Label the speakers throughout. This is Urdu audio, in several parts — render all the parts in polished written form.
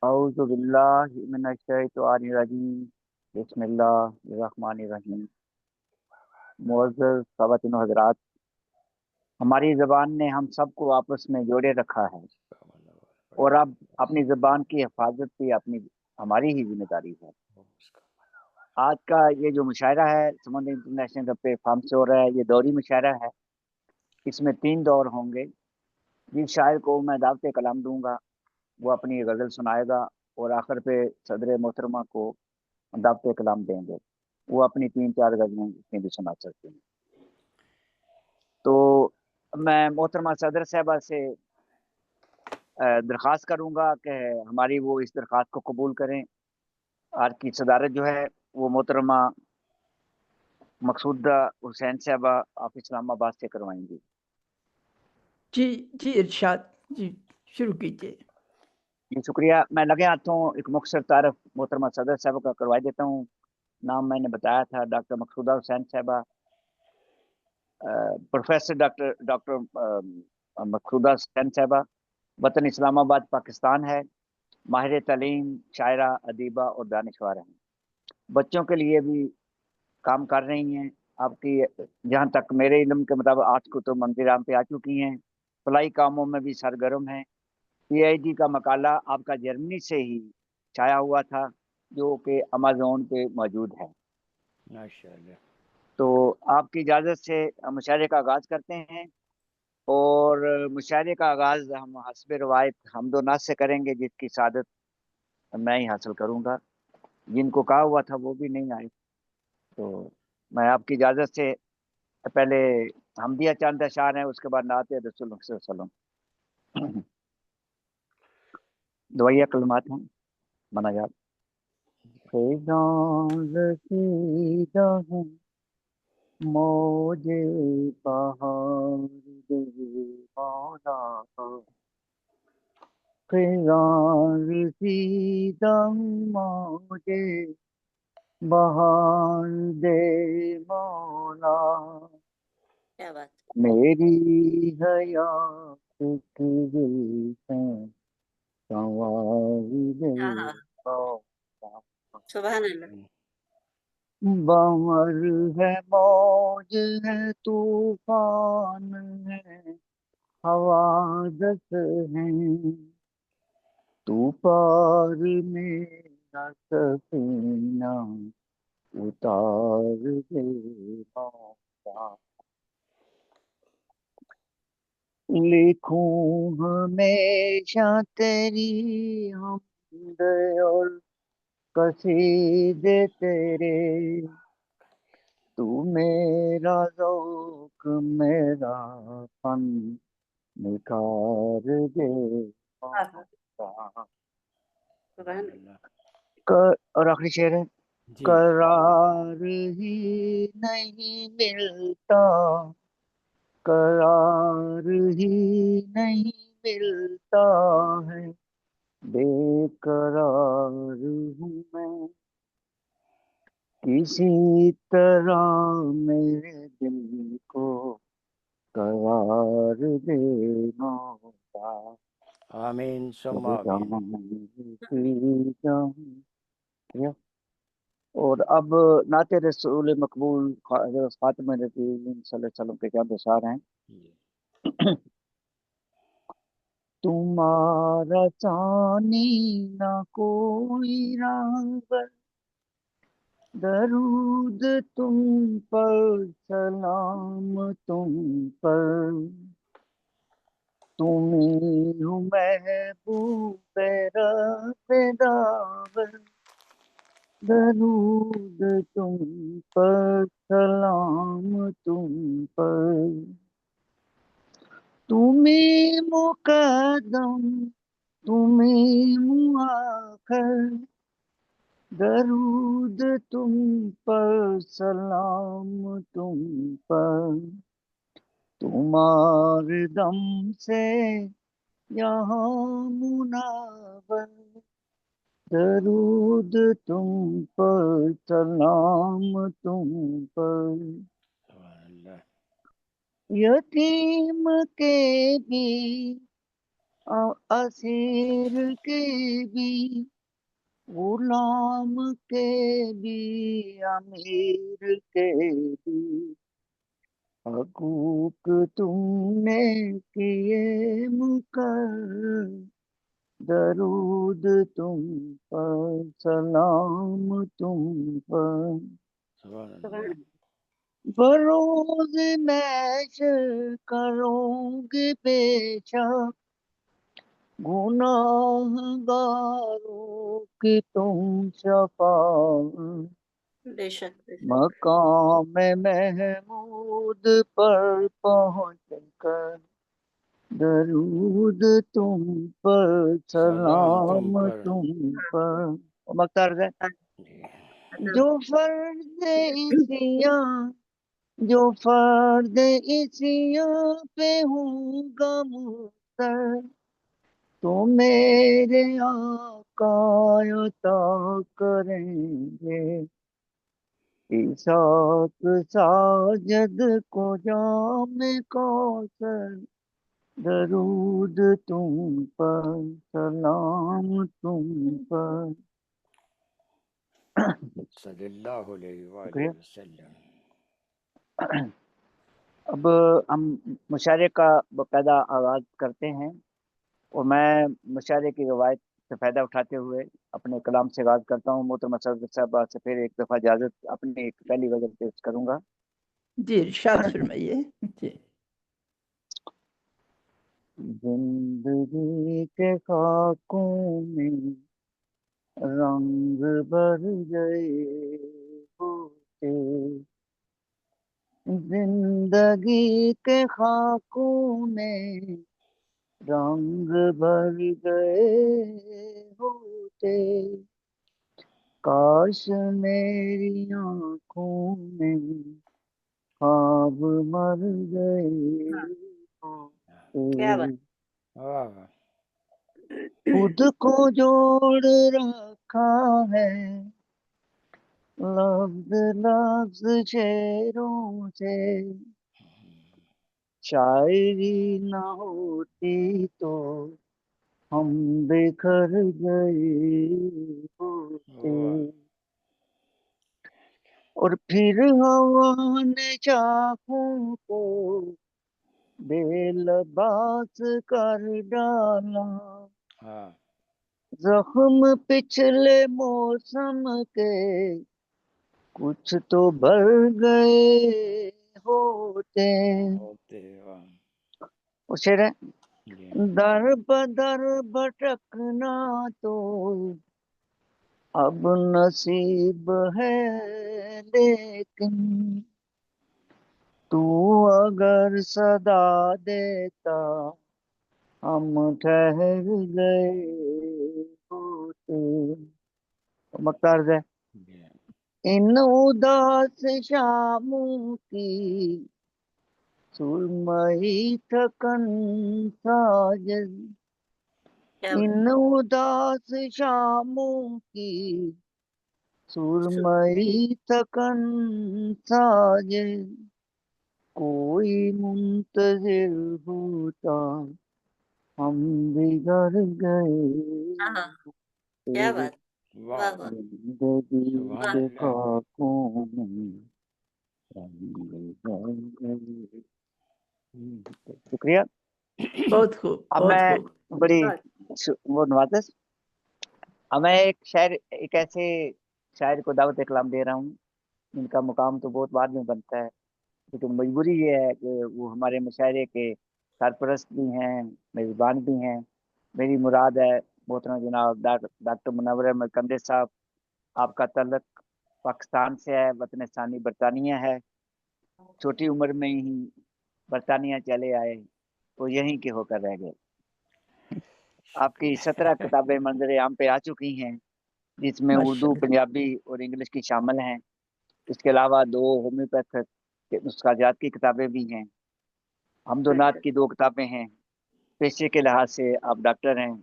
Speaker 1: اعوذ باللہ من الشیطان الرجیم، بسم اللہ الرحمن الرحیم۔ معزز خواتین و حضرات، ہماری زبان نے ہم سب کو آپس میں جوڑے رکھا ہے، اور اب اپنی زبان کی حفاظت بھی ہماری ہی ذمہ داری ہے۔ آج کا یہ جو مشاعرہ ہے سمندر انٹرنیشنل پہ فارم سے ہو رہا ہے، یہ دوری مشاعرہ ہے۔ اس میں 3 دور ہوں گے۔ جس شاعر کو میں دعوت کلام دوں گا وہ اپنی غزل سنائے گا، اور آخر پہ صدر محترمہ کو دعوت کلام دیں گے، وہ اپنی 3-4 غزلیں اس میں بھی سنا سکتے ہیں۔ تو میں محترمہ صدر صاحبہ سے درخواست کروں گا کہ ہماری وہ اس درخواست کو قبول کریں۔ آج کی صدارت جو ہے وہ محترمہ مقصودہ حسین صاحبہ آپ اسلام آباد سے کروائیں گی۔
Speaker 2: جی ارشاد، جی شروع کیجیے۔
Speaker 1: جی شکریہ۔ میں لگے ہاتھوں ایک مختصر تعارف محترمہ صدر صاحبہ کا کروا دیتا ہوں۔ نام میں نے بتایا تھا، ڈاکٹر مقصودہ حسین صاحبہ، پروفیسر ڈاکٹر مقصودہ حسین صاحبہ، وطن اسلام آباد پاکستان ہے، ماہر تعلیم، شاعرہ، ادیبہ اور دانشور ہیں۔ بچوں کے لیے بھی کام کر رہی ہیں۔ آپ کی جہاں تک میرے علم کے مطابق 8 کتب منظر عام پہ آ چکی ہیں۔ فلاحی کاموں میں بھی سرگرم ہیں۔ پی ایچ ڈی کا مقالہ آپ کا جرمنی سے ہی چھایا ہوا تھا، جو کہ امازون پہ موجود ہے۔
Speaker 3: ماشاءاللہ۔
Speaker 1: تو آپ کی اجازت سے مشاعرے کا آغاز کرتے ہیں، اور مشاعرے کا آغاز ہم حسب روایت حمد و نعت سے کریں گے، جس کی سعادت میں ہی حاصل کروں گا۔ جن کو کہا ہوا تھا وہ بھی نہیں آئے، تو میں آپ کی اجازت سے پہلے حمدیہ چند اشعار ہیں، اس کے بعد نعت رسول اللہ صلی اللہ علیہ وسلم، دعائیہ کلمات ہیں مناجات۔ خزاں رسیدہ ہوں موج بہار دے مولا، خزاں رسیدہ ہوں موج بہار دے مولا،
Speaker 4: کیا بات،
Speaker 1: میری حیات کی زلفیں سنوار دے
Speaker 4: ہاں ہاں،
Speaker 1: مولا،
Speaker 4: سبحان اللہ۔
Speaker 1: بہر ہے موج ہے طوفان ہے حوادث ہیں، تو پار میرا سفینہ اتار دے مولا، لکھوں ہمیشہ تیری حمد اور قصیدے تیرے، تو میرا ذوق میرا فن نکھار دے
Speaker 4: ہاں ہاں،
Speaker 1: مولا۔
Speaker 4: سبحان اللہ۔
Speaker 1: اور آخری شعر ہے،
Speaker 3: جی
Speaker 1: قرار ہی نہیں ملتا، قرار ہی نہیں ملتا ہے، بے قرار ہوں میں، کسی طرح میرے دل کو قرار دے مولا،
Speaker 3: آمین ثم آمین۔
Speaker 1: اور اب نعت رسول مقبول حضرت خاتم النبیین صلی اللہ علیہ وسلم کے چند اشعار ہیں۔ تمہارا ثانی نہ کوئی رہبر، درود تم پر سلام تم پر، تمہیں ہو محبوب رب داور، درود تم پر سلام تم پر، تمہیں مقدم تمہیں مؤخر، درود تم پر سلام تم پر، تمہارے دم سے یہاں منور، درود تم پر سلام تم پر۔
Speaker 3: سبحان اللہ۔
Speaker 1: یتیم کے بھی اسیر کے بھی غلام کے بھی امیر کے بھی حقوق تم نے کیے مقرر درود تم پر سلام تم پر
Speaker 3: سبحان اللہ
Speaker 4: سبحان
Speaker 1: بروز محشر کروں گے بے شک گناہ گاروں کی تم شفاعت
Speaker 4: بے شک بے شک
Speaker 1: مقام محمود پر پہنچ کر درود تم پر
Speaker 3: سلام
Speaker 1: سلام
Speaker 3: تم پر
Speaker 1: تم پر مختار ہے
Speaker 3: جی
Speaker 1: جو فرض اسیاں پہ ہوں گا مصر تو میرے آقا عطا کریں گے عیساق ساجد کو جام کوثر درود تم پر سلام تم پر
Speaker 3: صلی اللہ علیہ وآلہ
Speaker 1: شکریہ.
Speaker 3: وسلم.
Speaker 1: اب ہم مشاعرے کا باقاعدہ آغاز کرتے ہیں اور میں مشاعرے کی روایت سے فائدہ اٹھاتے ہوئے اپنے کلام سے آغاز کرتا ہوں. محترم صدر صاحب سے پھر ایک دفعہ اجازت اپنی ایک پہلی وجہ پیش کروں گا.
Speaker 2: جی ارشاد فرمائیے. جی
Speaker 1: زندگی کے خاکوں میں رنگ بھر گئے ہوتے زندگی کے خاکوں میں رنگ بھر گئے ہوتے کاش میری آنکھوں میں خواب مر گئے
Speaker 4: کیا بات
Speaker 1: ہوتے
Speaker 3: واہ واہ.
Speaker 1: خود کو جوڑ رکھا ہے لفظ لفظ شعروں سے شاعری نہ ہوتی تو ہم بکھر گئے ہوتے
Speaker 3: واہ.
Speaker 1: اور پھر ہوا نے چاہوں کو بے لباس کر ڈالا
Speaker 3: ہاں
Speaker 1: زخم پچھلے موسم کے کچھ تو بھر گئے ہوتے
Speaker 3: ہوتے. واہ.
Speaker 1: وہ شعر ہے
Speaker 3: جی
Speaker 1: در بدر بھٹکنا تو اب نصیب ہے لیکن تو اگر صدا دیتا ہم ٹھہر گئے ہوتے. مختار ہے
Speaker 3: جی
Speaker 1: ان اداس شاموں کی سرمئی تھکن ساجد
Speaker 4: کیا بات
Speaker 1: ان اداس شاموں کی سرمئی تھکن ساجد کوئی منتظر ہوتا ہم بگڑ گئے
Speaker 4: ہاں کیا بات
Speaker 3: واہ
Speaker 4: واہ
Speaker 3: واہ.
Speaker 4: واہ
Speaker 1: زندگی
Speaker 3: سبحان
Speaker 1: کے
Speaker 3: اللہ.
Speaker 1: خاکوں میں رنگ بھر گئے. شکریہ.
Speaker 2: بہت خوب
Speaker 1: اب
Speaker 2: بہت
Speaker 1: میں
Speaker 2: خوب.
Speaker 1: بڑی
Speaker 4: بہت
Speaker 1: وہ نوازش اب میں ایک ایسے شاعر کو دعوت کلام دے رہا ہوں جن کا مقام تو بہت بعد میں بنتا ہے لیکن مجبوری یہ ہے کہ وہ ہمارے مشاعرے کے سرپرست بھی ہیں میزبان بھی ہیں. میری مراد ہے محترم جناب ڈاکٹر منور احمد کندے صاحب. آپ کا تعلق پاکستان سے ہے وطن ثانی برطانیہ ہے. چھوٹی عمر میں ہی برطانیہ چلے آئے تو یہیں کے ہو کر رہ گئے. آپ کی 17 کتابیں منظر عام پہ آ چکی ہیں جس میں اردو
Speaker 2: ماشاءاللہ.
Speaker 1: پنجابی اور انگلش کی شامل ہیں. اس کے علاوہ 2 ہومیوپیتھک نسخہ کی کتابیں بھی ہیں. حمد و نعت کی 2 کتابیں ہیں. پیشے کے لحاظ سے آپ ڈاکٹر ہیں.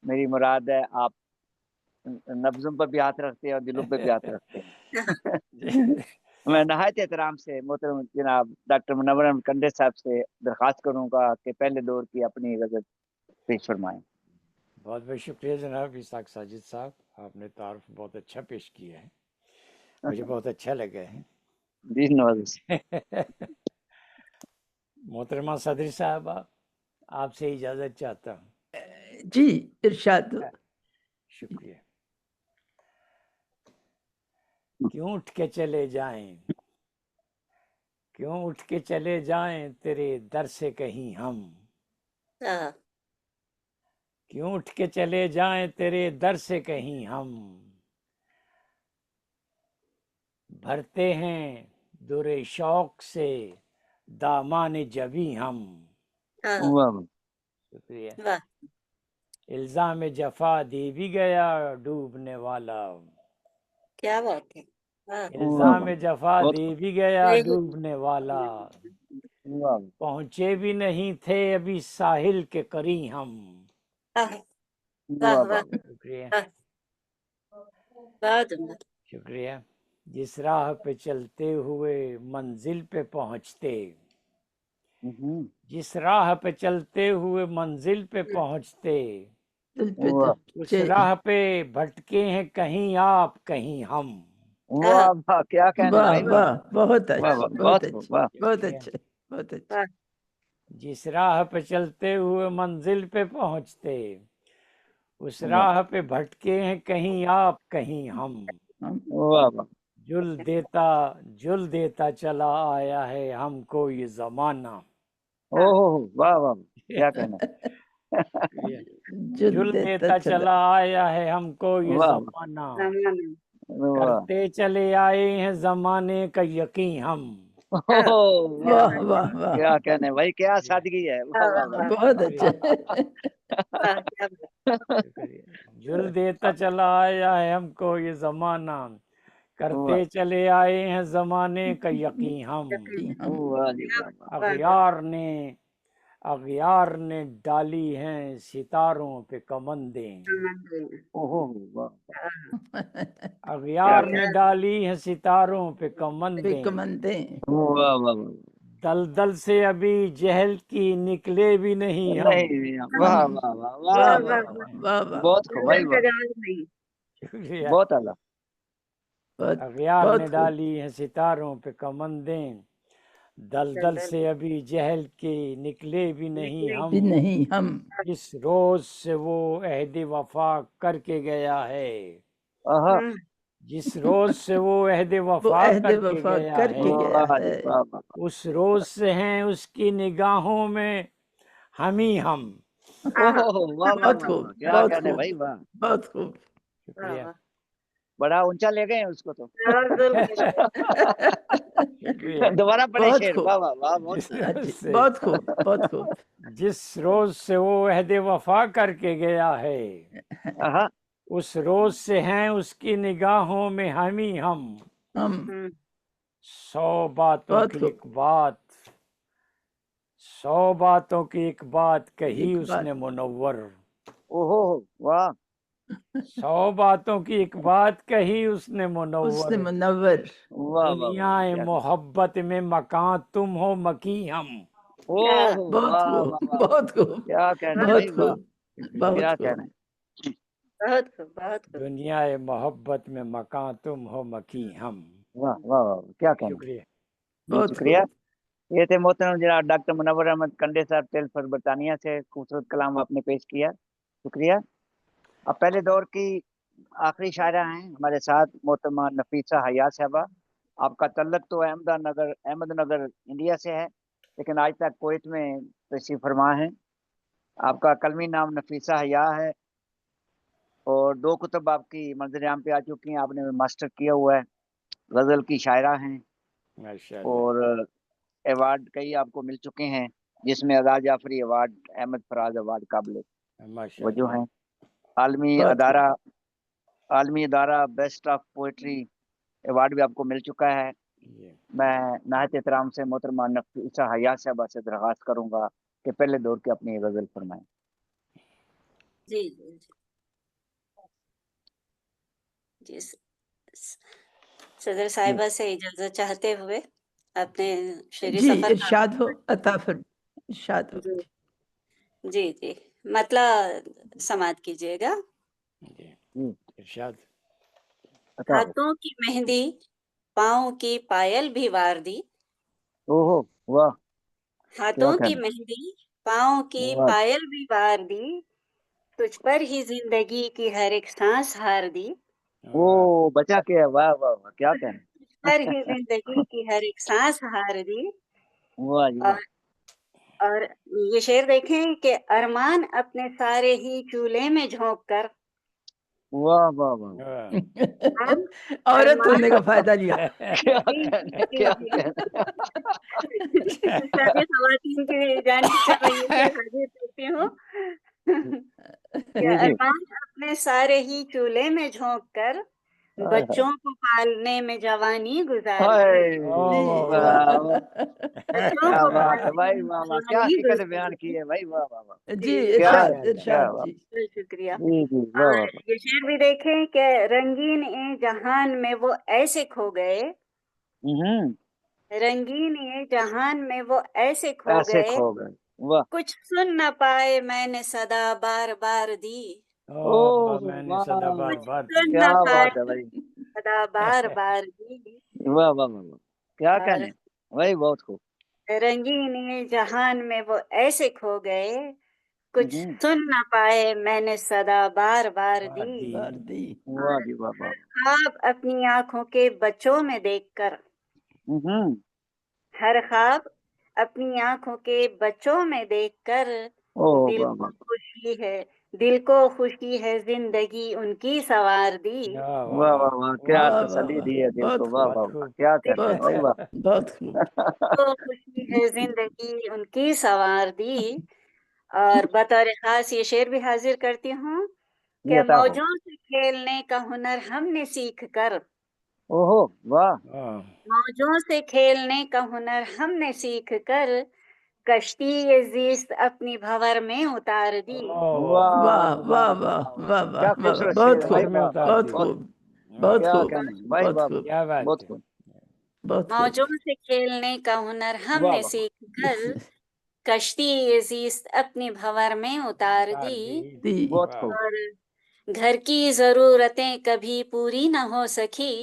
Speaker 1: میری مراد ہے آپ نبزوں پر بھی ہاتھ رکھتے ہیں اور دلوں پہ بھی ہاتھ رکھتے ہیں. میں نہایت احترام سے محترم جناب ڈاکٹر منور احمد کنڈے صاحب سے درخواست کروں گا کہ پہلے دور کی اپنی غزل پیش فرمائیں۔
Speaker 3: بہت بہت شکریہ جناب اسحاق ساجد صاحب، آپ نے تعارف بہت اچھا پیش کیا ہے، مجھے بہت اچھا لگا ہے۔
Speaker 1: جی نواز
Speaker 3: محترمہ صدری صاحبہ، آپ سے اجازت چاہتا ہوں۔
Speaker 2: جی ارشاد ہو۔
Speaker 3: شکریہ۔ کیوں اٹھ کے چلے جائیں، کیوں اٹھ کے چلے جائیں تیرے در سے کہیں ہم،
Speaker 4: ہاں
Speaker 3: کیوں اٹھ کے چلے جائیں تیرے در سے کہیں ہم، بھرتے ہیں در شوق سے دامان جبیں ہم۔
Speaker 4: ہاں
Speaker 1: واہ
Speaker 3: شکریہ۔
Speaker 4: واہ
Speaker 3: الزام جفا دے بھی گیا ڈوبنے والا،
Speaker 4: کیا بات ہے، ہاں
Speaker 3: الزام جفا
Speaker 1: بہت
Speaker 3: دے بھی گیا
Speaker 4: نہیں
Speaker 3: ڈوبنے والا،
Speaker 1: واہ
Speaker 3: پہنچے بھی نہیں تھے ابھی ساحل کے قریب ہم۔
Speaker 4: واہ
Speaker 1: واہ
Speaker 4: واہ
Speaker 1: واہ
Speaker 3: شکریہ
Speaker 4: واہ بہت عمدہ۔
Speaker 3: شکریہ۔ جس راہ پہ چلتے ہوئے منزل پہ پہنچتے، جس راہ پہ چلتے ہوئے منزل پہ پہنچتے،
Speaker 2: دل پہ
Speaker 1: واہ
Speaker 3: اس
Speaker 2: جی
Speaker 3: راہ پہ بھٹکے ہیں کہیں آپ کہیں ہم۔
Speaker 1: واہ واہ کیا کہنے
Speaker 2: واہ
Speaker 1: بھائی واہ
Speaker 2: واہ بہت
Speaker 1: واہ
Speaker 2: اچھا
Speaker 1: واہ
Speaker 2: بہت
Speaker 1: بہت خوب
Speaker 2: اچھا
Speaker 1: واہ
Speaker 2: بہت
Speaker 3: شکریہ۔
Speaker 2: اچھا بہت اچھا۔
Speaker 4: واہ
Speaker 3: جس راہ پہ چلتے ہوئے منزل پہ پہنچتے، اس
Speaker 1: واہ
Speaker 3: راہ پہ بھٹکے ہیں کہیں آپ کہیں ہم،
Speaker 1: واہ واہ
Speaker 3: جل دیتا چلا آیا ہے ہم کو یہ زمانہ،
Speaker 1: اوہ واہ واہ کیا کہنا
Speaker 3: جل دیتا چلا آیا ہے ہم کو یہ
Speaker 1: واہ
Speaker 3: زمانہ،
Speaker 1: واہ
Speaker 3: کرتے چلے آئے ہیں زمانے کا یقین ہم۔
Speaker 1: اوہ،
Speaker 2: واہ واہ واہ
Speaker 1: کیا کہنے بھائی کیا سادگی ہے واہ واہ واہ
Speaker 2: بہت اچھا۔
Speaker 4: واہ کیا بات
Speaker 3: شکریہ۔ جل دیتا چلا آیا ہے ہم کو یہ زمانہ، کرتے چلے آئے ہیں زمانے کا یقین ہم۔
Speaker 1: واہ جی واہ واہ
Speaker 3: اغیار نے ڈالی ہیں ستاروں پہ کمندیں،
Speaker 1: اوہ واہ
Speaker 3: اغیار نے ڈالی ہیں ستاروں پہ کمندیں،
Speaker 2: کمندے
Speaker 1: واہ واہ
Speaker 3: دلدل سے ابھی جہل کی نکلے بھی نہیں ہم۔
Speaker 1: نہیں واہ واہ واہ
Speaker 2: واہ
Speaker 1: واہ
Speaker 2: واہ
Speaker 1: واہ
Speaker 2: واہ واہ
Speaker 1: بہت خوب بھائی واہ
Speaker 4: نہیں
Speaker 3: شکریہ۔
Speaker 1: بہت اعلیٰ
Speaker 3: اغیار نے
Speaker 2: بہت خوب۔
Speaker 3: ڈالی ہیں ستاروں پہ کمندیں، دلدل سے ابھی جہل کے نکلے بھی نہیں ہم،
Speaker 2: بھی نہیں ہم،
Speaker 3: جس روز سے وہ عہد وفا کر کے گیا ہے،
Speaker 1: آہا
Speaker 3: جس روز سے وہ عہد
Speaker 2: وہ
Speaker 3: وفا
Speaker 2: عہد
Speaker 3: کر کے
Speaker 2: وفا
Speaker 3: گیا
Speaker 2: کر کے
Speaker 3: ہے،
Speaker 2: گیا
Speaker 1: واہ جی
Speaker 2: ہے،
Speaker 1: واہ واہ
Speaker 3: اس روز سے ہیں اس کی نگاہوں میں ہم ہی ہم۔
Speaker 1: اوہ واہ واہ
Speaker 2: بہت
Speaker 1: واہ
Speaker 2: خوب
Speaker 1: واہ کیا
Speaker 2: بہت
Speaker 1: کہنے
Speaker 2: خوب
Speaker 1: بھائی واہ
Speaker 2: بہت خوب۔
Speaker 3: شکریہ
Speaker 1: بڑا اونچا لے گئے اس کو تو
Speaker 3: شکریہ۔
Speaker 1: دوبارہ پڑھے
Speaker 2: بہت
Speaker 1: شعر
Speaker 2: خوب۔
Speaker 1: واہ واہ واہ بہت
Speaker 3: جس
Speaker 2: ہاں
Speaker 3: روز
Speaker 2: جی،
Speaker 3: سے
Speaker 2: بہت خوب بہت خوب۔
Speaker 3: جس روز سے وہ عہد وفا کر کے گیا ہے،
Speaker 1: آہا
Speaker 3: اس روز سے ہیں اس کی نگاہوں میں ہم ہی ہم۔
Speaker 2: ہم
Speaker 3: 100 باتوں
Speaker 2: بہت
Speaker 3: کی
Speaker 2: خوب۔
Speaker 3: ایک بات، 100 باتوں کی ایک بات کہی
Speaker 2: ایک
Speaker 3: اس
Speaker 2: بات
Speaker 3: نے منور،
Speaker 1: اوہو واہ
Speaker 3: 100 باتوں کی ایک بات کہی اس نے
Speaker 2: اس
Speaker 3: منور،
Speaker 2: نے منور،
Speaker 1: واہ واہ
Speaker 3: دنیا
Speaker 1: کیا
Speaker 3: محبت میں مکان تم ہو مکی ہم۔
Speaker 1: اوہ
Speaker 2: بہت
Speaker 1: واہ
Speaker 2: خوب
Speaker 1: واہ واہ
Speaker 2: بہت خوب
Speaker 1: کیا کہنے
Speaker 2: بہت
Speaker 1: بھائی واہ
Speaker 2: خوب بہت
Speaker 1: کیا
Speaker 2: خوب۔
Speaker 1: کہنے
Speaker 4: بہت خوب بہت خوب
Speaker 3: دنیا محبت میں مکان تم ہو مکی ہم۔
Speaker 1: واہ واہ واہ کیا کہنے
Speaker 3: شکریہ۔
Speaker 1: جی
Speaker 2: بہت
Speaker 1: شکریہ
Speaker 2: خوب۔
Speaker 1: یہ تھے محترم جناب ڈاکٹر منور احمد کنڈے صاحب تیلفر برطانیہ سے، خوبصورت کلام آپ نے پیش کیا، شکریہ۔ اب پہلے دور کی آخری شاعرہ ہیں ہمارے ساتھ محترمہ نفیسہ حیا صاحبہ۔ آپ کا تعلق تو احمد نگر انڈیا سے ہے، لیکن آج تک کویت میں تشریف فرما ہیں۔ آپ کا کلمی نام نفیسہ حیا ہے اور 2 کتب آپ کی منظر عام پہ آ چکی ہیں، آپ نے ماسٹر کیا ہوا ہے، غزل کی شاعرہ ہیں
Speaker 3: ماشاء اللہ
Speaker 1: اور ایوارڈ کئی آپ کو مل چکے ہیں، جس میں آزاد جعفری ایوارڈ، احمد فراز ایوارڈ قابل
Speaker 3: ماشاء
Speaker 1: وجہ
Speaker 3: اللہ۔
Speaker 1: ہیں۔ عالمی ادارہ بیسٹ آف پوئٹری ایوارڈ بھی آپ کو مل چکا ہے۔
Speaker 3: جی
Speaker 1: میں نہایت احترام سے محترمہ نفیسہ حیا صاحبہ سے درخواست کروں گا کہ پہلے دور کی اپنی غزل فرمائیں۔
Speaker 4: جی جی جی صدر صاحبہ سے اجازت چاہتے ہوئے اپنے شعری
Speaker 2: جی
Speaker 4: سفر کا
Speaker 2: ارشاد ہو عطا فرم ارشاد ہو
Speaker 4: جی جی مطلب سماعت کیجیے گا.
Speaker 3: جی
Speaker 1: جی
Speaker 3: ارشاد.
Speaker 1: عطا ہو.
Speaker 4: ہاتھوں کی مہندی پاؤں کی پائل بھی وار دی.
Speaker 1: اوہو واہ
Speaker 4: ہاتھوں کی
Speaker 1: کہنا.
Speaker 4: مہندی پاؤں کی
Speaker 1: واہ.
Speaker 4: پائل بھی وار دی. تجھ پر ہی زندگی کی ہر ایک سانس ہار دی.
Speaker 1: او بچا کے ہے. واہ واہ واہ کیا کہنا.
Speaker 4: تجھ پر ہی زندگی کی ہر ایک سانس ہار دی.
Speaker 1: واہ جی واہ.
Speaker 4: اور یہ شعر دیکھیں کہ ارمان اپنے سارے ہی چولہے میں جھونک کر.
Speaker 1: واہ واہ واہ
Speaker 2: عورت ہونے کا فائدہ لیا.
Speaker 1: کیا کہنا کیا کہنا.
Speaker 4: سارے خواتین کی جانب سے میں یہ حاضر کرتی ہوں کہ
Speaker 1: جی جی.
Speaker 4: ارمان اپنے سارے ہی چولہے میں جھونک کر بچوں کو پالنے میں جوانی گزار دی.
Speaker 1: ہائے
Speaker 3: واہ،
Speaker 2: جی
Speaker 1: واہ واہ.
Speaker 4: بچوں
Speaker 1: کیا
Speaker 4: کو
Speaker 1: بات ہے
Speaker 4: پالنے
Speaker 1: بھائی.
Speaker 4: میں
Speaker 1: واہ واہ کیا
Speaker 4: جوانی
Speaker 1: حقیقت
Speaker 4: گزار
Speaker 1: بیان
Speaker 4: دی.
Speaker 1: کی ہے بھائی. واہ واہ واہ.
Speaker 2: جی
Speaker 1: کیا
Speaker 2: ارشاد
Speaker 1: ہے کیا
Speaker 2: ارشاد
Speaker 1: بات.
Speaker 2: جی
Speaker 4: بہت شکریہ.
Speaker 1: جی جی واہ
Speaker 4: اور
Speaker 1: واہ.
Speaker 4: یہ شعر بھی دیکھیں کہ رنگین جہان میں وہ ایسے کھو گئے.
Speaker 1: ہوں
Speaker 4: رنگین جہان میں وہ ایسے کھو
Speaker 1: ایسے
Speaker 4: گئے.
Speaker 1: کھو گئے. واہ.
Speaker 4: کچھ سن نہ پائے میں نے صدا بار بار دی.
Speaker 1: اوہ
Speaker 3: میں نے
Speaker 1: واہ.
Speaker 3: صدا بار
Speaker 4: کچھ
Speaker 3: بار
Speaker 4: سن
Speaker 3: دی.
Speaker 1: کیا
Speaker 4: نہ پائے
Speaker 1: بات ہے بھائی.
Speaker 4: صدا بار بار دی.
Speaker 1: واہ واہ واہ واہ. کیا
Speaker 4: اور
Speaker 1: کہنے بھائی. بہت خوب.
Speaker 4: رنگین جہان میں وہ ایسے کھو گئے. کچھ
Speaker 1: ہوں.
Speaker 4: سن نہ پائے میں نے صدا بار بار
Speaker 3: بار
Speaker 4: دی.
Speaker 3: دی.
Speaker 2: بار دی.
Speaker 1: واہ جی واہ واہ.
Speaker 4: خواب اپنی آنکھوں کے بچوں میں دیکھ کر.
Speaker 1: ہوں.
Speaker 4: ہر خواب اپنی آنکھوں کے بچوں میں دیکھ کر
Speaker 1: اوہ
Speaker 4: دل
Speaker 1: واہ
Speaker 4: کو
Speaker 1: واہ.
Speaker 4: خوشی ہے. دل کو خوشی ہے زندگی ان کی سوار دی.
Speaker 3: واہ
Speaker 1: واہ
Speaker 3: واہ
Speaker 1: واہ واہ. کیا
Speaker 2: واہ واہ
Speaker 1: تسلی
Speaker 2: واہ.
Speaker 1: دی ہے دل
Speaker 2: بہت
Speaker 1: کو. واہ
Speaker 2: خوب
Speaker 1: واہ
Speaker 3: بہت
Speaker 1: واہ.
Speaker 3: خوب.
Speaker 1: کیا کہتے ہیں
Speaker 2: بہت
Speaker 1: بھائی. واہ.
Speaker 2: خوب بہت خوب.
Speaker 4: کو خوشی ہے زندگی ان کی سوار دی. اور بطور خاص یہ شعر بھی حاضر کرتی ہوں
Speaker 1: یہ
Speaker 4: کہ
Speaker 1: عطا ہو.
Speaker 4: موجوں سے کھیلنے کا ہنر ہم نے سیکھ کر.
Speaker 1: اوہو واہ.
Speaker 3: واہ.
Speaker 4: موجوں سے کھیلنے کا ہنر ہم نے سیکھ کر کشتی زیست اپنی بھور میں اتار دی.
Speaker 1: واہ
Speaker 2: واہ
Speaker 1: واہ
Speaker 2: واہ واہ واہ
Speaker 1: کیا
Speaker 2: واہ واہ
Speaker 1: خوبصورت شعر
Speaker 2: بہت
Speaker 1: ہے بھائی.
Speaker 2: خوب
Speaker 3: بھر میں
Speaker 1: واہ
Speaker 3: اتار
Speaker 1: واہ.
Speaker 2: بہت
Speaker 3: دی.
Speaker 1: بہت.
Speaker 2: خوب
Speaker 3: واہ.
Speaker 2: بہت
Speaker 1: کیا
Speaker 2: خوب
Speaker 1: کہنے بھائی.
Speaker 2: بہت
Speaker 1: واہ
Speaker 2: خوب
Speaker 3: کیا بات
Speaker 1: بہت
Speaker 3: ہے.
Speaker 1: خوب.
Speaker 2: بہت خوب.
Speaker 4: موجوں سے کھیلنے کا ہنر ہم
Speaker 1: واہ
Speaker 4: نے
Speaker 1: واہ.
Speaker 4: سیکھ کر کشتی زیست اپنی بھور میں اتار
Speaker 3: اتار
Speaker 4: دی.
Speaker 2: دی.
Speaker 1: بہت
Speaker 3: واہ.
Speaker 1: خوب.
Speaker 4: اور گھر کی ضرورتیں کبھی پوری نہ ہو سکی.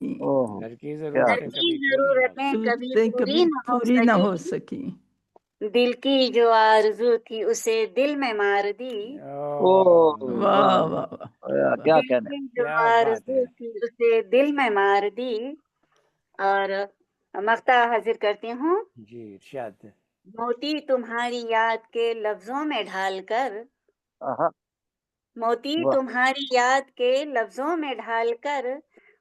Speaker 1: اوہ
Speaker 3: گھر کی
Speaker 1: کیا
Speaker 4: گھر
Speaker 3: ضرورتیں
Speaker 4: کی
Speaker 3: کبھی پوری نہ
Speaker 4: ضرورتیں
Speaker 3: ہوتی.
Speaker 4: کبھی
Speaker 2: ضرورتیں
Speaker 4: پوری
Speaker 2: کبھی
Speaker 4: نہ ہو
Speaker 2: پوری نہ ہو
Speaker 4: سکی.
Speaker 2: سکی.
Speaker 4: دل کی جو آرزو تھی اسے دل میں مار دی.
Speaker 1: اوہ
Speaker 2: واہ
Speaker 1: واہ
Speaker 2: واہ
Speaker 1: واہ.
Speaker 2: واہ.
Speaker 1: کیا
Speaker 4: دل
Speaker 1: کہنے.
Speaker 4: کی جو
Speaker 3: کیا بات
Speaker 4: آرزو
Speaker 3: ہے.
Speaker 4: تھی اسے دل میں مار دی. اور مقطع حاضر کرتی ہوں.
Speaker 3: جی ارشاد.
Speaker 4: موتی تمہاری یاد کے لفظوں میں ڈھال کر.
Speaker 1: آہا.
Speaker 4: موتی
Speaker 1: واہ.
Speaker 4: تمہاری یاد کے لفظوں میں ڈھال کر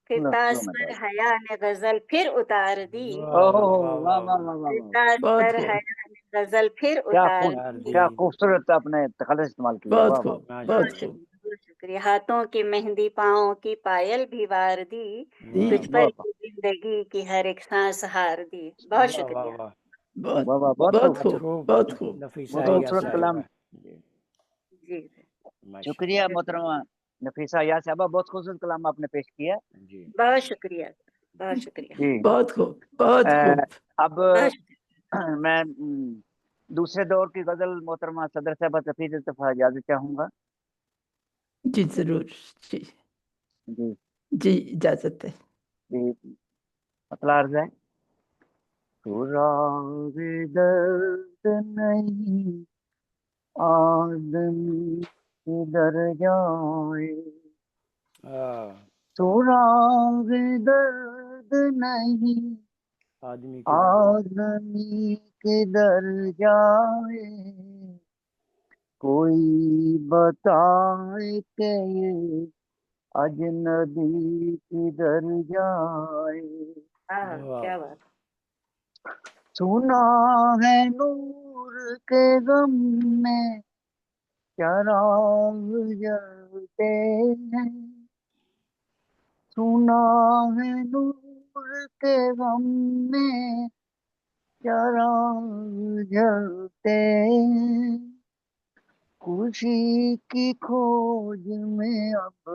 Speaker 4: پھر تاج
Speaker 1: لفظوں میں
Speaker 4: پر
Speaker 1: ڈال.
Speaker 4: حیا نے غزل پھر اتار دی.
Speaker 3: واہ
Speaker 1: اوہ
Speaker 3: واہ واہ
Speaker 1: واہ
Speaker 3: واہ
Speaker 1: واہ
Speaker 3: واہ.
Speaker 1: واہ
Speaker 4: پھر
Speaker 1: واہ.
Speaker 4: تاج
Speaker 2: بہت
Speaker 4: پر
Speaker 2: خوب
Speaker 4: حیا نے غزل پھر
Speaker 1: کیا
Speaker 4: اتار
Speaker 1: خوب.
Speaker 3: اتار
Speaker 4: دی.
Speaker 3: دی.
Speaker 1: کیا خوبصورت اپنے تخلص استعمال کیا.
Speaker 2: بہت
Speaker 1: واہ واہ.
Speaker 2: خوب
Speaker 3: ماشاء
Speaker 2: بہت
Speaker 3: اللہ.
Speaker 2: خوب.
Speaker 4: بہت شکریہ. ہاتھوں کی مہندی پاؤں کی پائل بھی وار دی.
Speaker 2: دی.
Speaker 4: تجھ
Speaker 1: واہ
Speaker 4: پر
Speaker 1: واہ.
Speaker 4: ہی زندگی کی ہر ایک سانس ہار دی. بہت
Speaker 3: واہ واہ
Speaker 4: شکریہ.
Speaker 3: واہ.
Speaker 2: بہت
Speaker 1: واہ واہ. بہت
Speaker 2: بہت
Speaker 1: خوب.
Speaker 3: بہت
Speaker 2: خوب
Speaker 3: خوب.
Speaker 2: بہت خوب.
Speaker 3: نفیسہ
Speaker 1: بہت
Speaker 2: بہت
Speaker 3: یا
Speaker 1: خوبصورت
Speaker 2: خوب.
Speaker 1: کلام.
Speaker 3: صاحبہ. جی
Speaker 4: جی
Speaker 3: ماشاء
Speaker 1: شکریہ
Speaker 3: اللہ.
Speaker 1: محترمہ نفیسہ یا صاحبہ. بہت خوبصورت کلام آپ نے پیش کیا.
Speaker 3: جی
Speaker 4: بہت شکریہ. بہت شکریہ.
Speaker 1: جی.
Speaker 2: بہت خوب بہت خوب.
Speaker 1: اب
Speaker 4: بہت شکریہ.
Speaker 1: میں دوسرے دور کی غزل محترمہ صدر صاحبہ تفیض الطفا اجازت چاہوں گا.
Speaker 2: جی ضرور. جی
Speaker 1: جی
Speaker 2: جی اجازت ہے.
Speaker 1: جی. مطلع عرض ہے. سراغ درد نہیں آدمی کدھر جائے. سراغ درد نہیں
Speaker 3: آدمی کے
Speaker 1: آدمی کدھر جائے. کوئی بتائے کہ یہ اجنبی کدھر جائے.
Speaker 4: کیا بات.
Speaker 1: سنا ہے نور کے غم میں چراغ جلتے ہیں. سنا ہے نور کے غم میں چراغ جلتے ہیں. خوشی کی کھوج میں اب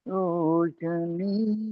Speaker 1: روشنی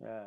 Speaker 3: yeah.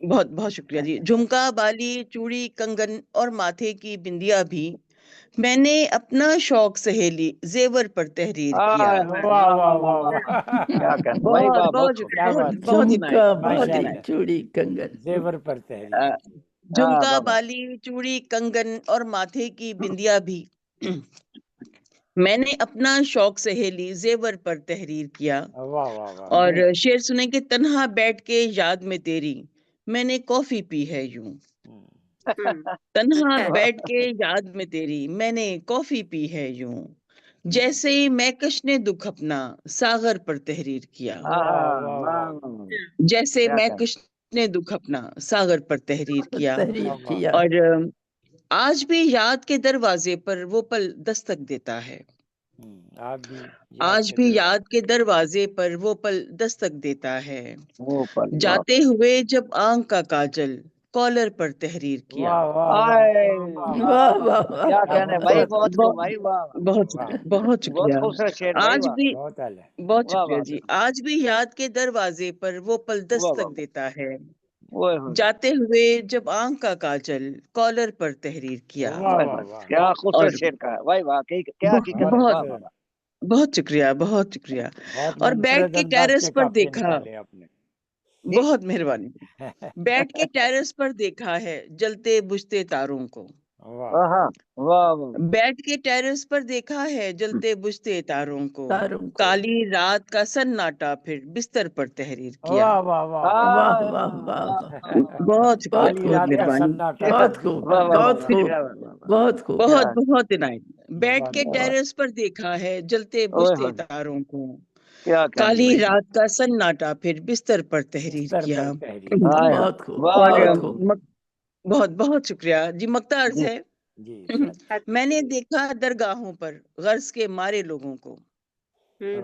Speaker 5: بہت بہت شکریہ جی. جھمکا، بالی، چوڑی، کنگن اور ماتھے کی بندیا بھی میں نے اپنا شوق سہیلی زیور پر تحریر کیا.
Speaker 3: واہ واہ واہ واہ
Speaker 1: کیا کہنا بھائی،
Speaker 5: بہت
Speaker 1: واہ،
Speaker 5: بہت
Speaker 1: خوب.
Speaker 3: کیا
Speaker 5: بہت
Speaker 3: بات ہے.
Speaker 5: بہت عنایت،
Speaker 2: جھمکا،
Speaker 5: بہت
Speaker 2: بالی،
Speaker 5: عنایت.
Speaker 2: چوڑی، کنگن.
Speaker 3: زیور پر
Speaker 1: آ،
Speaker 3: تحریر.
Speaker 5: جھمکا،
Speaker 1: واہ واہ.
Speaker 5: بالی، چوڑی، کنگن اور ماتھے کی بندیا بھی میں نے اپنا شوق سہیلی زیور پر تحریر کیا.
Speaker 3: واہ واہ واہ.
Speaker 5: اور شعر سنیں کہ تنہا بیٹھ کے یاد میں تیری میں نے کافی پی ہے یوں. تنہا بیٹھ کے یاد میں تیری میں نے کافی پی ہے یوں، جیسے مہکش نے دکھ اپنا ساغر پر تحریر کیا.
Speaker 3: واہ واہ واہ.
Speaker 5: جیسے
Speaker 1: کیا
Speaker 5: مہکش نے دکھ اپنا ساغر پر تحریر کیا.
Speaker 2: تحریر کیا.
Speaker 5: اور آج بھی یاد کے دروازے پر وہ پل دستک دیتا ہے.
Speaker 3: آپ بھی
Speaker 5: آج بھی یاد کے دروازے پر وہ پل دستک دیتا ہے.
Speaker 1: وہ پل.
Speaker 5: جاتے ہوئے جب آنکھ کا کاجل کالر پر تحریر کیا.
Speaker 3: واہ واہ
Speaker 1: آئے،
Speaker 2: واہ واہ واہ.
Speaker 1: کیا کہنے بھائی،
Speaker 2: بہت
Speaker 1: بہت خوب بھائی، واہ واہ.
Speaker 5: بہت
Speaker 3: واہ.
Speaker 5: شکریہ، بہت
Speaker 1: بہت
Speaker 5: شکریہ.
Speaker 1: خوبصورت شعر بھائی،
Speaker 5: آج
Speaker 1: واہ.
Speaker 5: بھی
Speaker 3: بہت اعلیٰ.
Speaker 5: بہت
Speaker 1: واہ
Speaker 5: شکریہ
Speaker 1: واہ.
Speaker 5: جی. آج بھی یاد کے دروازے پر وہ پل
Speaker 1: واہ واہ.
Speaker 5: دستک دیتا ہے.
Speaker 1: اوئے ہوئے.
Speaker 5: جاتے ہوئے جب آنکھ کا کاجل کالر پر تحریر کیا.
Speaker 3: واہ
Speaker 1: اوئے
Speaker 3: واہ
Speaker 1: ہوئے.
Speaker 3: واہ.
Speaker 1: کیا
Speaker 5: اور
Speaker 1: خوبصورت شعر کا ہے بھائی، واہ. کیا حقیقت ہے،
Speaker 5: بہت
Speaker 1: واہ واہ واہ.
Speaker 5: بہت شکریہ، بہت شکریہ.
Speaker 3: بہت
Speaker 5: اور بیٹھ
Speaker 3: منفرد
Speaker 5: کے
Speaker 3: انداز
Speaker 5: ٹیرس
Speaker 3: کے
Speaker 5: پر
Speaker 3: قافیے
Speaker 5: دیکھا،
Speaker 3: نکالے آپ نے.
Speaker 5: بہت مہربانی. بیٹھ کے ٹیرس پر دیکھا ہے جلتے بجھتے تاروں کو.
Speaker 3: واہ.
Speaker 1: واہ واہ واہ.
Speaker 5: بیٹھ کے ٹیرس پر دیکھا ہے جلتے بجھتے تاروں کو.
Speaker 2: تاروں کو.
Speaker 5: کالی رات کا سناٹا پھر بستر پر تحریر کیا.
Speaker 3: واہ واہ واہ واہ.
Speaker 2: واہ
Speaker 1: آئے،
Speaker 2: واہ واہ
Speaker 1: واہ
Speaker 2: واہ.
Speaker 1: واہ.
Speaker 5: بہت شکریہ،
Speaker 2: بہت
Speaker 3: کالی
Speaker 2: خوب.
Speaker 5: بہت
Speaker 3: رات کا
Speaker 5: مہربانی.
Speaker 3: سناٹا.
Speaker 2: بہت خوب،
Speaker 1: واہ واہ
Speaker 2: بہت
Speaker 1: واہ.
Speaker 2: خوب،
Speaker 1: کیا واہ واہ واہ.
Speaker 2: بہت خوب.
Speaker 5: بہت بہت عنایت. بیٹھ
Speaker 3: بہت
Speaker 5: کے ٹیرس پر دیکھا ہے جلتے
Speaker 1: اوئے
Speaker 5: بجھتے
Speaker 1: ہوئے.
Speaker 5: تاروں کو.
Speaker 1: کیا کہنے
Speaker 5: کالی
Speaker 1: بھائی.
Speaker 5: رات کا سناٹا پھر بستر پر تحریر
Speaker 3: بستر
Speaker 5: کیا.
Speaker 3: پر تحریر.
Speaker 1: آئے،
Speaker 2: بہت خوب،
Speaker 1: واہ
Speaker 5: اور
Speaker 2: بہت
Speaker 1: واہ.
Speaker 2: خوب.
Speaker 5: بہت بہت شکریہ جی. مکتا عرض
Speaker 1: جی.
Speaker 5: ہے.
Speaker 3: جی.
Speaker 5: میں نے دیکھا درگاہوں پر غرض کے مارے لوگوں کو.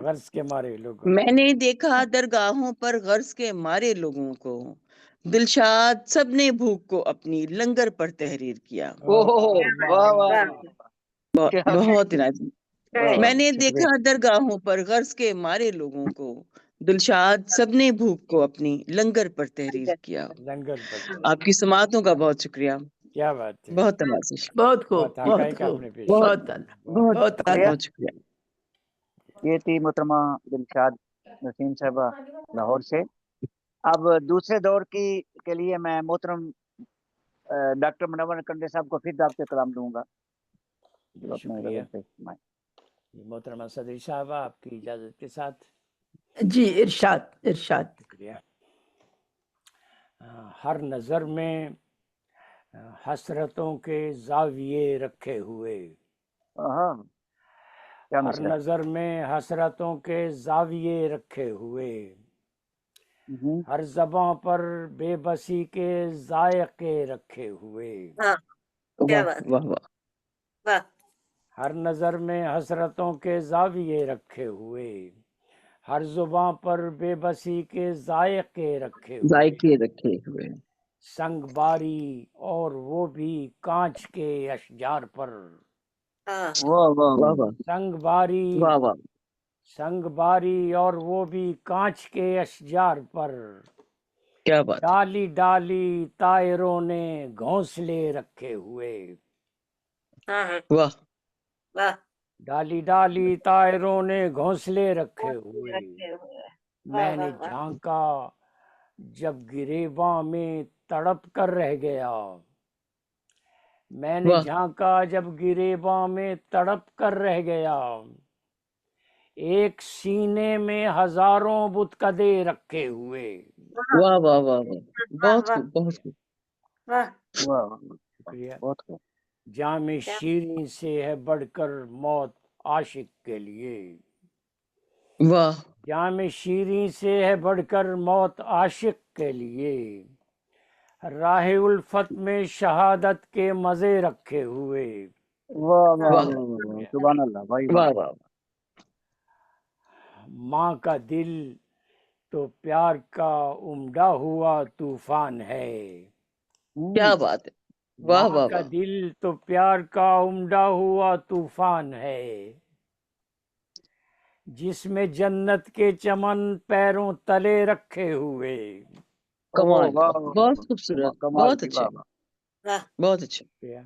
Speaker 3: غرض کے مارے لوگوں.
Speaker 5: میں نے دیکھا درگاہوں پر غرض کے مارے لوگوں کو. دلشاد سب نے بھوک کو اپنی لنگر پر تحریر کیا.
Speaker 1: اوہ، واہ واہ واہ. کیا
Speaker 5: بہت عنایت.
Speaker 1: واہ
Speaker 5: میں
Speaker 1: واہ.
Speaker 5: نے
Speaker 3: شکریہ.
Speaker 5: دیکھا درگاہوں پر غرض کے مارے لوگوں کو. دلشاد سب نے بھوک کو اپنی لنگر پر تحریر کیا.
Speaker 3: لنگر پر.
Speaker 5: آپ کی سماعتوں کا بہت شکریہ.
Speaker 3: کیا بات ہے.
Speaker 5: بہت نوازش.
Speaker 2: بہت خوب،
Speaker 3: بہت
Speaker 2: بہت
Speaker 3: حقائق آپ
Speaker 2: خوب.
Speaker 3: نے پیش
Speaker 5: بہت
Speaker 2: بہت اعلیٰ،
Speaker 5: بہت
Speaker 2: بہت
Speaker 1: شکریہ.
Speaker 2: اعلیٰ.
Speaker 5: بہت شکریہ.
Speaker 1: یہ تھی محترمہ دلشاد نسیم صاحبہ لاہور سے. اب دوسرے دور کے لیے میں محترم ڈاکٹر منور کنڈے صاحب کو پھر دعوت کلام دوں گا. جو اپنے
Speaker 3: شکریہ.
Speaker 1: غزل پیش فرمائیں.
Speaker 3: محترمہ صدری صاحبہ آپ کی اجازت کے ساتھ.
Speaker 2: جی، ارشاد، ارشاد.
Speaker 3: شکریہ. ہر نظر میں حسرتوں کے زاویے رکھے ہوئے.
Speaker 1: ہاں، کیا
Speaker 3: ہر
Speaker 1: مسئلہ ہے.
Speaker 3: نظر میں حسرتوں کے زاویے رکھے ہوئے. ہر زباں پر بے بسی کے ذائقے رکھے ہوئے.
Speaker 4: کیا
Speaker 5: واہ
Speaker 4: بات.
Speaker 5: واہ واہ.
Speaker 4: واہ.
Speaker 3: ہر نظر میں حسرتوں کے زاویے رکھے ہوئے. ہر زباں پر بے بسی کے ذائقے رکھے ہوئے.
Speaker 5: ذائقے رکھے ہوئے.
Speaker 3: سنگ باری اور وہ بھی کانچ کے اشجار پر.
Speaker 1: واہ واہ
Speaker 5: واہ
Speaker 1: واہ.
Speaker 5: واہ.
Speaker 3: سنگ باری،
Speaker 5: واہ واہ.
Speaker 3: سنگ باری اور وہ بھی کانچ کے اشجار پر.
Speaker 5: کیا بات ہے.
Speaker 3: ڈالی ڈالی طائروں نے گھونسلے رکھے ہوئے.
Speaker 5: واہ.
Speaker 4: واہ.
Speaker 3: ڈالی ڈالی طائروں نے گھونسلے رکھے ہوئے. میں نے جھانکا جب گریباں میں تڑپ کر رہ گیا. میں نے
Speaker 5: واہ.
Speaker 3: جھانکا جب گریباں میں تڑپ کر رہ گیا. ایک سینے میں ہزاروں بتکدے رکھے ہوئے.
Speaker 5: واہ واہ واہ واہ. بہت خوب، بہت خوب.
Speaker 4: واہ.
Speaker 1: واہ واہ.
Speaker 3: شکریہ.
Speaker 1: بہت خوب.
Speaker 3: جام شیریں سے ہے بڑھ کر موت عاشق کے لیے.
Speaker 5: واہ.
Speaker 3: جام شیریں سے ہے بڑھ کر موت عاشق کے لیے. راہ الفت میں شہادت کے مزے رکھے ہوئے.
Speaker 1: واہ واہ
Speaker 5: واہ.
Speaker 1: واہ. سبحان اللہ بھائی، واہ.
Speaker 5: واہ واہ.
Speaker 3: ماں کا دل تو پیار کا عمدہ ہوا طوفان ہے.
Speaker 5: کیا بات ہے. واہ
Speaker 3: ماں
Speaker 5: واہ
Speaker 3: کا
Speaker 5: واہ.
Speaker 3: دل تو پیار کا عمدہ ہوا طوفان ہے. جس میں جنت کے چمن پیروں تلے رکھے ہوئے.
Speaker 5: کمال،
Speaker 1: واہ
Speaker 5: بہت خوبصورت،
Speaker 1: کمال
Speaker 5: بہت
Speaker 1: کی،
Speaker 5: اچھے،
Speaker 1: واہ
Speaker 4: واہ
Speaker 5: بہت اچھے.
Speaker 3: شکریہ.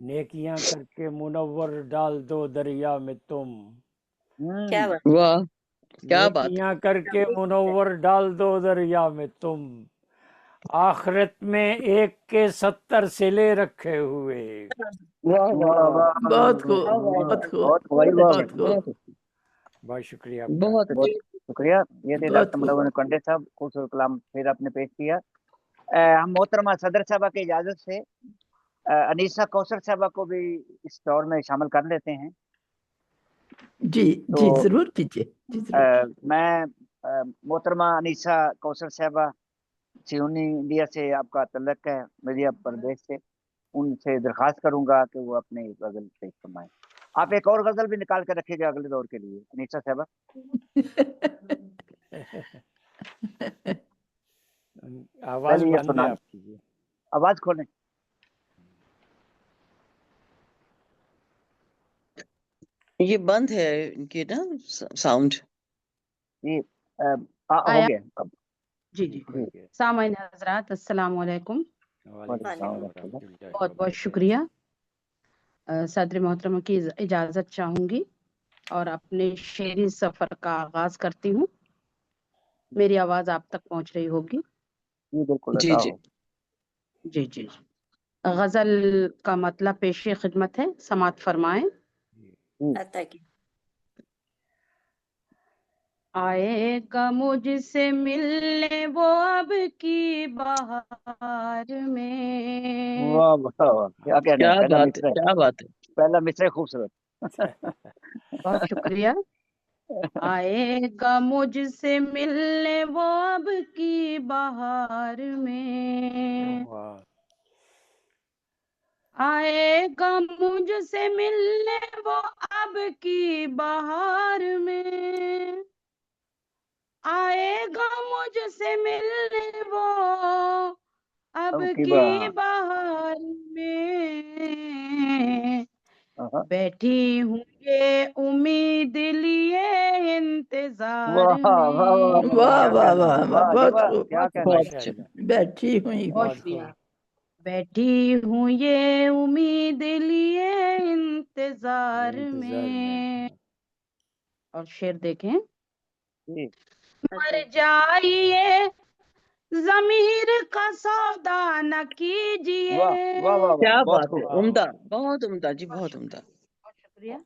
Speaker 3: نیکیاں کر کے منور ڈال دو دریا میں تم،
Speaker 4: کیا
Speaker 1: واہ.
Speaker 4: بات
Speaker 5: واہ کیا بات ہے.
Speaker 3: نیکیاں کر کے منور ڈال دو دریا میں تم، آخرت میں 1 کے 70 سلے رکھے ہوئے.
Speaker 5: واہ واہ واہ،
Speaker 2: بہت خوب،
Speaker 5: واہ واہ
Speaker 2: بہت
Speaker 5: واہ،
Speaker 2: خوب،
Speaker 1: بہت
Speaker 5: بہت
Speaker 1: واہ
Speaker 5: اچھے،
Speaker 2: بہت خوب.
Speaker 5: بہت اچھے،
Speaker 3: بہت شکریہ آپ کا.
Speaker 5: بہت
Speaker 1: بہت
Speaker 5: اچھے.
Speaker 1: شکریہ. یہ تھے
Speaker 2: بہت
Speaker 1: ڈاکٹر
Speaker 2: خوب.
Speaker 1: منور کنڈے صاحب، خوبصورت کلام پھر آپ نے پیش کیا. ہم محترمہ صدر صاحبہ کی اجازت سے انیسہ کوثر صاحبہ کو بھی اس دور میں شامل کر لیتے ہیں.
Speaker 2: جی
Speaker 1: تو
Speaker 2: جی ضرور کیجیے، جی ضرور.
Speaker 1: میں محترمہ انیسہ کوثر صاحبہ سیونی انڈیا سے آپ کا تعلق ہے، مدھیہ پردیش سے، ان سے درخواست کروں گا کہ وہ اپنی غزل پیش فرمائیں. آپ ایک اور غزل بھی نکال کے رکھیے گا اگلے دور کے لیے انیسہ صاحبہ.
Speaker 3: آواز
Speaker 1: پہلے یہ
Speaker 3: بند ہے
Speaker 1: سنائیں،
Speaker 3: آپ کیجیے.
Speaker 1: آواز کھولیں.
Speaker 5: یہ بند ہے ان کی نا ساؤنڈ.
Speaker 1: جی ہو
Speaker 6: آیا؟
Speaker 1: گیا اب.
Speaker 6: جی جی. سامعین حضرات السلام علیکم.
Speaker 3: وعلیکم السلام ورحمۃ اللہ
Speaker 6: بہت بہت
Speaker 3: وبرکاتہ.
Speaker 6: شکریہ. صدر محترمہ کی اجازت چاہوں گی اور اپنے شعری سفر کا آغاز کرتی ہوں. میری آواز آپ تک پہنچ رہی ہوگی.
Speaker 1: جی بالکل
Speaker 5: جی
Speaker 1: عطا
Speaker 5: جی.
Speaker 1: ہو.
Speaker 6: جی جی. غزل کا مطلب پیش خدمت ہے، سماعت فرمائیں.
Speaker 4: عطا کی.
Speaker 6: آئے گا مجھ سے ملنے وہ اب کی بہار میں.
Speaker 1: واہ واہ واہ، کیا کہنا ہے.
Speaker 5: کیا
Speaker 1: پہلا
Speaker 5: بات ہے،
Speaker 1: مصرع،
Speaker 5: کیا بات ہے.
Speaker 1: پہلا مصرع خوبصورت.
Speaker 6: بہت شکریہ. آئے گا مجھ سے ملنے وہ اب کی بہار میں.
Speaker 3: واہ.
Speaker 6: آئے گا مجھ سے ملنے وہ اب کی بہار میں. آئے گا مجھ سے ملنے وہ اب
Speaker 1: اب کی
Speaker 6: کی
Speaker 1: بہار.
Speaker 6: بہار میں.
Speaker 1: آہا.
Speaker 6: بیٹھی ہوں یہ امید لیے انتظار
Speaker 1: واہ واہ واہ
Speaker 6: میں.
Speaker 2: واہ
Speaker 1: کیا
Speaker 2: واہ
Speaker 1: کہنا ہے.
Speaker 2: واہ واہ،
Speaker 1: واہ جی
Speaker 2: بہت
Speaker 1: واہ،
Speaker 2: خوب،
Speaker 1: کیا کہنا ہے.
Speaker 5: بہت
Speaker 3: ماشاء
Speaker 5: اچھے.
Speaker 3: اللہ.
Speaker 2: بیٹھی ہوئی.
Speaker 6: بہت
Speaker 3: بہت
Speaker 6: شکریہ.
Speaker 3: خوب.
Speaker 6: بیٹھی ہوں یہ امید لیے انتظار
Speaker 3: انتظار
Speaker 6: میں.
Speaker 3: میں.
Speaker 6: اور شعر دیکھیں.
Speaker 1: جی.
Speaker 6: مر جائیے ضمیر کا سودا نہ کیجیے.
Speaker 1: واہ واہ واہ واہ،
Speaker 5: کیا
Speaker 1: بہت
Speaker 5: بات ہے،
Speaker 1: خوب.
Speaker 5: عمدہ، بہت عمدہ جی، بہت عمدہ.
Speaker 6: بہت شکریہ.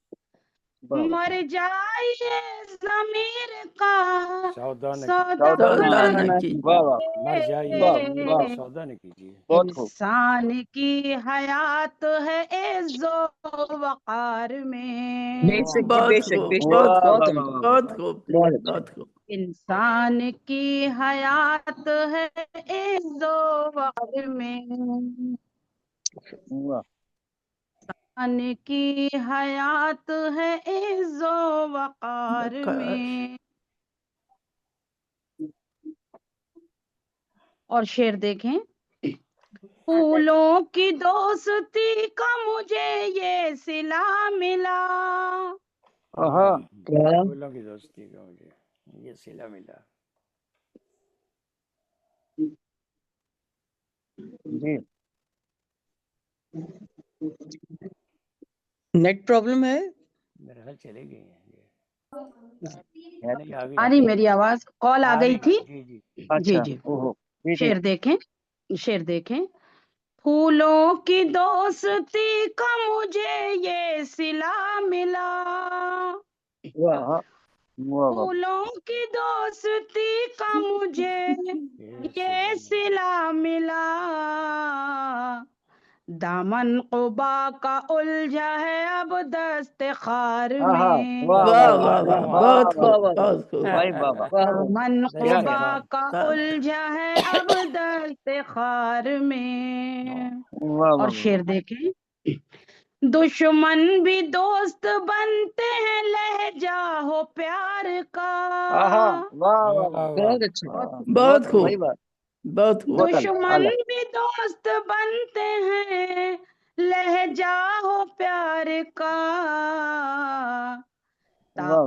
Speaker 1: واہ واہ.
Speaker 6: مر جائیے ضمیر کا
Speaker 3: سودا نہ کیجیے.
Speaker 6: سودا
Speaker 1: سودا
Speaker 2: سودا
Speaker 1: نہ
Speaker 2: نہ
Speaker 1: کیجیے.
Speaker 2: کیجیے.
Speaker 1: واہ واہ
Speaker 3: مر جائیے
Speaker 1: واہ
Speaker 3: ضمیر
Speaker 1: واہ،
Speaker 3: کا سودا نہ کیجیے.
Speaker 1: بہت خوب.
Speaker 6: انسان کی حیات ہے عز و وقار میں.
Speaker 5: بے شک جی،
Speaker 2: بہت
Speaker 5: بے شک،
Speaker 2: خوب،
Speaker 5: بے شک،
Speaker 2: بہت
Speaker 1: واہ
Speaker 2: خوب،
Speaker 5: بہت
Speaker 1: واہ
Speaker 5: عمدہ،
Speaker 1: واہ
Speaker 2: بہت
Speaker 1: واہ.
Speaker 2: خوب،
Speaker 5: بہت اچھا.
Speaker 2: بہت خوب.
Speaker 6: انسان کی حیات ہے عز و وقار میں.
Speaker 1: واہ.
Speaker 6: انسان کی حیات ہے عز و وقار میں. اور شعر دیکھیں. پھولوں کی دوستی کا مجھے یہ صلہ ملا.
Speaker 1: آہا.
Speaker 5: کیا؟
Speaker 3: پھولوں کی دوستی کا مجھے یہ صلہ ملا.
Speaker 1: جی.
Speaker 5: نیٹ پرابلم ہے.
Speaker 3: میرا خیال چلے گئے ہیں یہ.
Speaker 1: ہے.
Speaker 3: نہیں آگے
Speaker 6: آ رہی میری آواز؟ کال آ گئی تھی.
Speaker 3: جی جی.
Speaker 6: جی
Speaker 1: اچھا.
Speaker 6: جی.
Speaker 1: اوہو. جی جی.
Speaker 6: شعر دیکھیں. شعر دیکھیں. پھولوں کی دوستی کا مجھے یہ صلہ ملا.
Speaker 1: واہ واہ واہ.
Speaker 6: پھولوں کی دوستی کا مجھے یہ صلہ ملا. دامن قبا کا الجھا ہے اب دست خار
Speaker 1: آہا.
Speaker 6: میں.
Speaker 1: واہ
Speaker 2: واہ
Speaker 1: واہ
Speaker 2: واہ
Speaker 1: واہ.
Speaker 2: واہ، بہت
Speaker 1: واہ
Speaker 2: خوب،
Speaker 1: واہ.
Speaker 2: بہت خوب.
Speaker 1: بھائی بابا.
Speaker 6: دامن
Speaker 3: دست
Speaker 6: قبا
Speaker 3: خار.
Speaker 6: کا الجھا ہے اب دست خار میں.
Speaker 1: واہ
Speaker 6: اور
Speaker 1: واہ
Speaker 6: شعر دیکھیں. دشمن بھی دوست بنتے ہیں لہجہ ہو پیار کا.
Speaker 1: آہا. واہ واہ واہ.
Speaker 5: بہت اچھا.
Speaker 2: بہت
Speaker 1: خوب.
Speaker 2: خوب،
Speaker 1: بھائی بات.
Speaker 2: بہت خوب.
Speaker 1: بہت
Speaker 6: دشمن
Speaker 1: اعلیٰ.
Speaker 6: بھی دوست بنتے ہیں لہجہ ہو پیار کا.
Speaker 1: واہ واہ.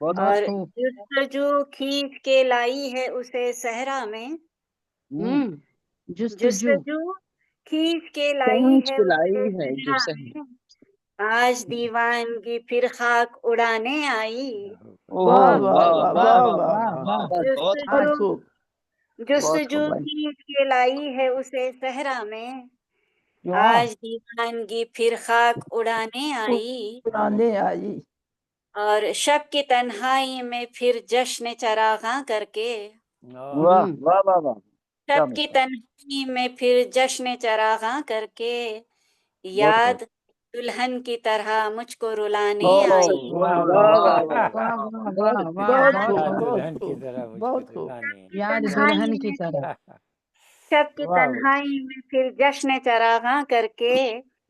Speaker 1: بہت
Speaker 6: بہت
Speaker 4: اور
Speaker 6: خوب
Speaker 4: جستجو کھینچ کے لائی ہے اسے صحرا میں،
Speaker 6: جستجو
Speaker 4: جستجو کھینچ کے لائی
Speaker 5: پہنچ
Speaker 4: ہے
Speaker 5: کے
Speaker 4: اسے
Speaker 5: لائی ہے جو
Speaker 4: صحرا
Speaker 5: صحرا
Speaker 4: میں، آج دیوانگی پھر خاک اڑانے آئی،
Speaker 2: واہ
Speaker 1: اوہ
Speaker 2: واہ
Speaker 1: واہ
Speaker 2: واہ
Speaker 1: واہ
Speaker 2: واہ
Speaker 1: واہ
Speaker 2: واہ
Speaker 1: واہ
Speaker 2: واہ
Speaker 1: واہ
Speaker 5: بہت
Speaker 2: بہت
Speaker 4: جستجو
Speaker 2: خوب
Speaker 1: بہت
Speaker 4: جستجو
Speaker 1: خوب بھائی
Speaker 4: کھینچ کے لائی ہے اسے صحرا میں،
Speaker 1: واہ
Speaker 4: آج دیوانگی پھر خاک اڑانے آئی،
Speaker 2: پرانے آئی
Speaker 4: اور شب کی تنہائی میں پھر جشن چراغاں کر کے،
Speaker 1: واہ واہ واہ واہ کیا
Speaker 4: شب کی
Speaker 1: مثال
Speaker 4: تنہائی میں پھر جشن چراغاں کر کے،
Speaker 1: بہت خوب
Speaker 4: یاد دلہن کی طرح مجھ کو رلانے
Speaker 1: اوہ
Speaker 4: آئی،
Speaker 1: واہ
Speaker 3: واہ
Speaker 1: واہ
Speaker 3: واہ
Speaker 1: واہ
Speaker 3: واہ
Speaker 1: واہ
Speaker 6: واہ
Speaker 1: واہ
Speaker 6: واہ
Speaker 2: بہت
Speaker 6: واہ
Speaker 3: یا
Speaker 2: خوب
Speaker 6: واہ
Speaker 2: بہت
Speaker 3: دلہن کی
Speaker 2: خوب
Speaker 3: طرح مجھ کو
Speaker 2: بہت خوب
Speaker 3: دلانے
Speaker 6: یاد
Speaker 4: تنہائی
Speaker 6: دلہن کی
Speaker 4: میں
Speaker 6: طرح
Speaker 4: شب کی
Speaker 3: واہ واہ
Speaker 4: تنہائی میں پھر جشن چراغاں کر کے،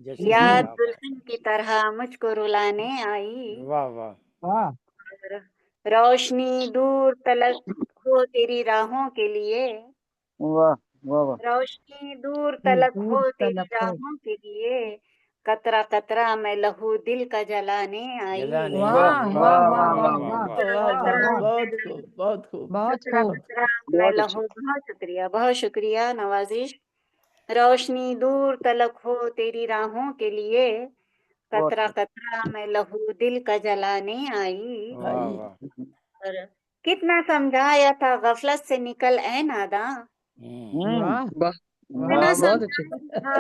Speaker 3: جشن
Speaker 4: یاد
Speaker 3: چراغاں
Speaker 4: دلہن کی طرح مجھ کو رلانے آئی،
Speaker 3: واہ واہ
Speaker 6: واہ
Speaker 4: روشنی دور تلک ہو تیری راہوں کے لیے،
Speaker 1: واہ واہ واہ
Speaker 4: روشنی دور تلک
Speaker 6: دور
Speaker 4: ہو تیری
Speaker 6: تلک ہو
Speaker 4: راہوں کے لیے، قطرہ قطرہ میں لہو دل کا جلانے آئی،
Speaker 3: جلانے
Speaker 1: واہ
Speaker 3: آئی
Speaker 6: واہ
Speaker 1: واہ
Speaker 6: واہ
Speaker 1: واہ
Speaker 6: واہ
Speaker 1: واہ
Speaker 6: واہ
Speaker 1: واہ
Speaker 2: واہ
Speaker 6: واہ
Speaker 2: واہ
Speaker 6: واہ
Speaker 2: بہت خوب بہت خوب
Speaker 6: بہت
Speaker 4: قطرہ
Speaker 6: خوب
Speaker 4: قطرہ میں
Speaker 1: بہت اچھی
Speaker 4: لہو، بہت شکریہ نوازش، روشنی دور تلک ہو تیری راہوں کے لیے،
Speaker 1: بہت
Speaker 4: قطرہ
Speaker 1: خوب
Speaker 4: قطرہ میں لہو دل کا جلانے آئی،
Speaker 3: واہ
Speaker 2: آئی
Speaker 3: واہ
Speaker 4: اور کتنا سمجھایا تھا غفلت سے نکل اے ناداں،
Speaker 6: واہ
Speaker 5: واہ
Speaker 4: اتنا
Speaker 1: واہ واہ
Speaker 5: بہت اچھے
Speaker 4: سمجھایا تھا،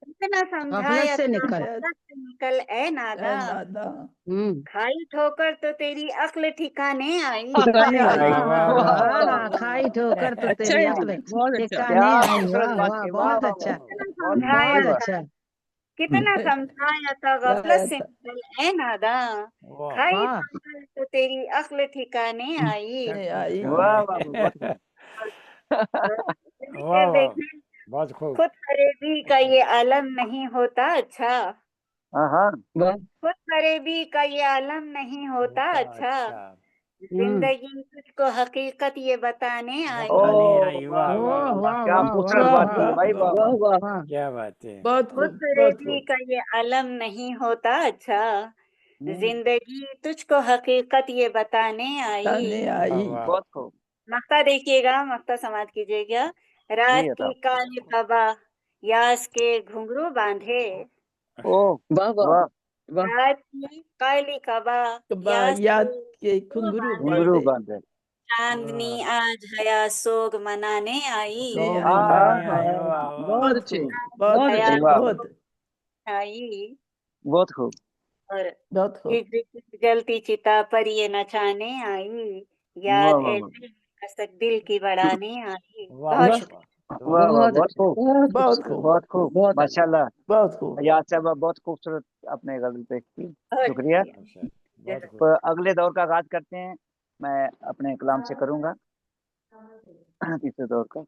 Speaker 4: اتنا
Speaker 6: غفلت
Speaker 4: سمجھایا
Speaker 6: سے
Speaker 4: تھا
Speaker 6: نکل
Speaker 4: غفلت سے نکل اے
Speaker 2: اے
Speaker 4: ناداں،
Speaker 2: نادا
Speaker 4: کھائی ٹھوکر تو تیری عقل ٹھکانے آئی،
Speaker 1: ٹھکانے
Speaker 2: ٹھکانے
Speaker 1: آئی
Speaker 2: آئی
Speaker 3: واہ
Speaker 6: واہ
Speaker 3: واہ
Speaker 1: واہ
Speaker 3: واہ
Speaker 6: واہ
Speaker 1: واہ
Speaker 6: کھائی ٹھوکر تو
Speaker 5: اچھا
Speaker 6: تیری
Speaker 5: ہے جی
Speaker 6: عقل
Speaker 5: بہت اچھا
Speaker 6: ٹھکانے
Speaker 1: کیا
Speaker 6: آئی
Speaker 1: خوبصورت
Speaker 6: واہ
Speaker 1: بات
Speaker 6: واہ
Speaker 1: ہے واہ
Speaker 6: بہت
Speaker 1: واہ
Speaker 6: اچھا
Speaker 1: واہ
Speaker 4: کتنا
Speaker 1: واہ
Speaker 6: بہت
Speaker 4: سمجھایا
Speaker 1: واہ
Speaker 4: تھا،
Speaker 6: اچھا
Speaker 4: کتنا سمجھایا تھا غفلت سے نکل اے ناداں،
Speaker 3: واہ
Speaker 4: کھائی
Speaker 6: واہ
Speaker 4: ٹھوکر تو تیری عقل ٹھکانے آئی،
Speaker 2: آئی
Speaker 1: واہ واہ بہت خوب
Speaker 3: واہ واہ
Speaker 4: دیکھیں
Speaker 3: بہت خوب
Speaker 4: خود فریبی کا یہ عالم نہیں ہوتا اچھا،
Speaker 1: ہاں ہاں
Speaker 5: واہ
Speaker 4: خود فریبی کا یہ عالم نہیں ہوتا اچھا، زندگی تجھ کو حقیقت یہ بتانے آئی،
Speaker 3: بتانے
Speaker 1: اوہ
Speaker 3: آئی
Speaker 1: واہ
Speaker 3: واہ
Speaker 1: واہ
Speaker 3: واہ
Speaker 6: واہ
Speaker 1: واہ
Speaker 6: واہ
Speaker 1: کیا
Speaker 6: واہ
Speaker 1: خوبصورت
Speaker 6: واہ
Speaker 2: واہ
Speaker 1: بات کی
Speaker 6: واہ
Speaker 1: ہے
Speaker 2: واہ
Speaker 1: بھائی
Speaker 2: واہ
Speaker 1: واہ
Speaker 5: واہ
Speaker 1: واہ
Speaker 5: واہ
Speaker 3: کیا بات ہے
Speaker 2: بہت
Speaker 4: خود
Speaker 2: خوب بہت
Speaker 4: فریبی
Speaker 2: خوب
Speaker 4: کا یہ عالم نہیں ہوتا اچھا،
Speaker 1: ہوں،
Speaker 4: زندگی تجھ کو حقیقت یہ بتانے آئی،
Speaker 2: تانے
Speaker 3: واہ
Speaker 2: آئی
Speaker 3: واہ
Speaker 1: بہت خوب
Speaker 4: مقطع دیکھیے گا، مقطع سماعت کیجیے گا،
Speaker 1: جی
Speaker 4: رات
Speaker 1: عطا
Speaker 4: کی کالی قبا یاس کے گھنگرو باندھے،
Speaker 1: اوہ
Speaker 5: واہ واہ
Speaker 1: واہ
Speaker 5: واہ
Speaker 4: رات کی کالی قبا یاس
Speaker 2: یاد
Speaker 4: کے
Speaker 2: کے
Speaker 4: گھنگرو
Speaker 2: گھنگرو
Speaker 4: باندھے،
Speaker 1: گھنگرو
Speaker 2: باندھے
Speaker 1: باندھے
Speaker 4: چاندنی آج حیا سوگ منانے آئی،
Speaker 2: نے
Speaker 3: سوگ
Speaker 2: آئی
Speaker 3: منانے
Speaker 1: آہا
Speaker 3: آئی واہ واہ
Speaker 5: بہت
Speaker 2: بہت
Speaker 5: اچھے
Speaker 2: خوب بہت
Speaker 5: بہت
Speaker 4: حیا
Speaker 5: اچھے
Speaker 1: واہ
Speaker 2: بہت
Speaker 4: آئی،
Speaker 1: بہت خوب
Speaker 4: اور
Speaker 2: بہت خوب
Speaker 4: ہجر کی جلتی چتا پر یہ نچانے آئی،
Speaker 1: واہ
Speaker 4: یاد
Speaker 1: واہ واہ
Speaker 4: ایسے کسک دل کی بڑھانے آئی،
Speaker 3: واہ
Speaker 4: بہت
Speaker 5: واہ
Speaker 4: شکریہ۔
Speaker 1: واہ واہ
Speaker 5: بہت
Speaker 1: بہت
Speaker 5: اچھے
Speaker 1: خوب
Speaker 5: بہت
Speaker 2: بہت
Speaker 5: خوبصورت
Speaker 2: خوب
Speaker 1: بہت خوب
Speaker 5: بہت
Speaker 1: ماشاء اللہ
Speaker 2: بہت خوب
Speaker 1: یاد صاحبہ بہت خوبصورت اپنے غزل پیش کی
Speaker 4: بہت
Speaker 1: شکریہ
Speaker 3: بہت خوب
Speaker 1: تو اگلے دور کا آغاز کرتے ہیں میں اپنے کلام سے کروں گا تیسرے دور کا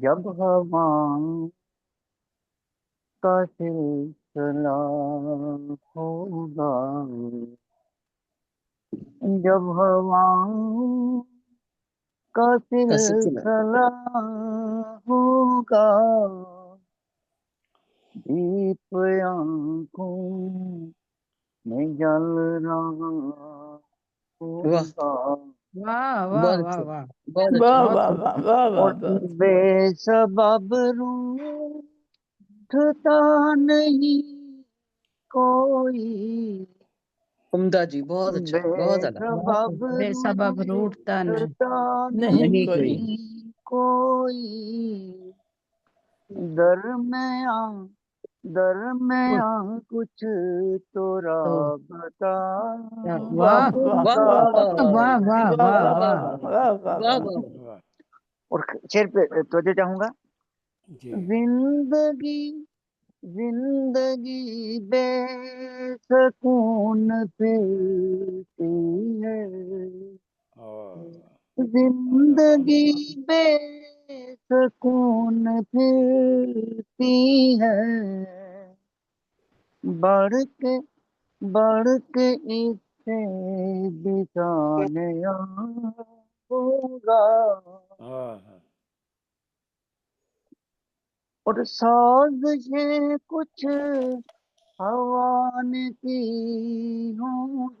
Speaker 1: جب ہوا کا سلسلہ ہوگا جب ہوا کا
Speaker 5: کا سلسلہ
Speaker 1: سلسلہ ہوگا دیپ آنکھوں میں جل رہا
Speaker 5: واہ
Speaker 1: ہوگا
Speaker 6: واہ واہ
Speaker 5: بہت
Speaker 6: واہ
Speaker 5: اچھے
Speaker 6: واہ
Speaker 5: بہت اچھے
Speaker 2: واہ
Speaker 6: بہت
Speaker 2: واہ
Speaker 6: خوب
Speaker 2: واہ واہ
Speaker 1: اور
Speaker 2: واہ بہت
Speaker 1: بے سبب روٹھتا نہیں کوئی
Speaker 5: عمدہ جی بہت اچھا
Speaker 1: بے
Speaker 5: بہت زیادہ
Speaker 6: بہت
Speaker 1: سبب
Speaker 6: خوب بے سبب روٹتا نہیں
Speaker 1: روٹھتا
Speaker 2: نہیں
Speaker 5: نہیں
Speaker 2: کوئی
Speaker 5: کوئی
Speaker 1: کوئی درمیان کچھ تو
Speaker 6: تو
Speaker 1: رابطہ
Speaker 2: واہ
Speaker 6: واہ
Speaker 2: واہ
Speaker 5: واہ
Speaker 2: واہ
Speaker 5: واہ
Speaker 6: واہ واہ
Speaker 2: واہ
Speaker 6: واہ
Speaker 2: واہ
Speaker 6: واہ
Speaker 2: واہ واہ واہ
Speaker 5: واہ
Speaker 2: واہ
Speaker 5: واہ
Speaker 3: واہ
Speaker 1: اور شعر پہ توجہ چاہوں گا
Speaker 3: جی
Speaker 1: زندگی بے سکون پھرتی ہے زندگی بے سکون پھرتی ہے بڑھ کے اس سے بتانے ہوگا اور سازشیں کچھ ہوا نے کی ہوں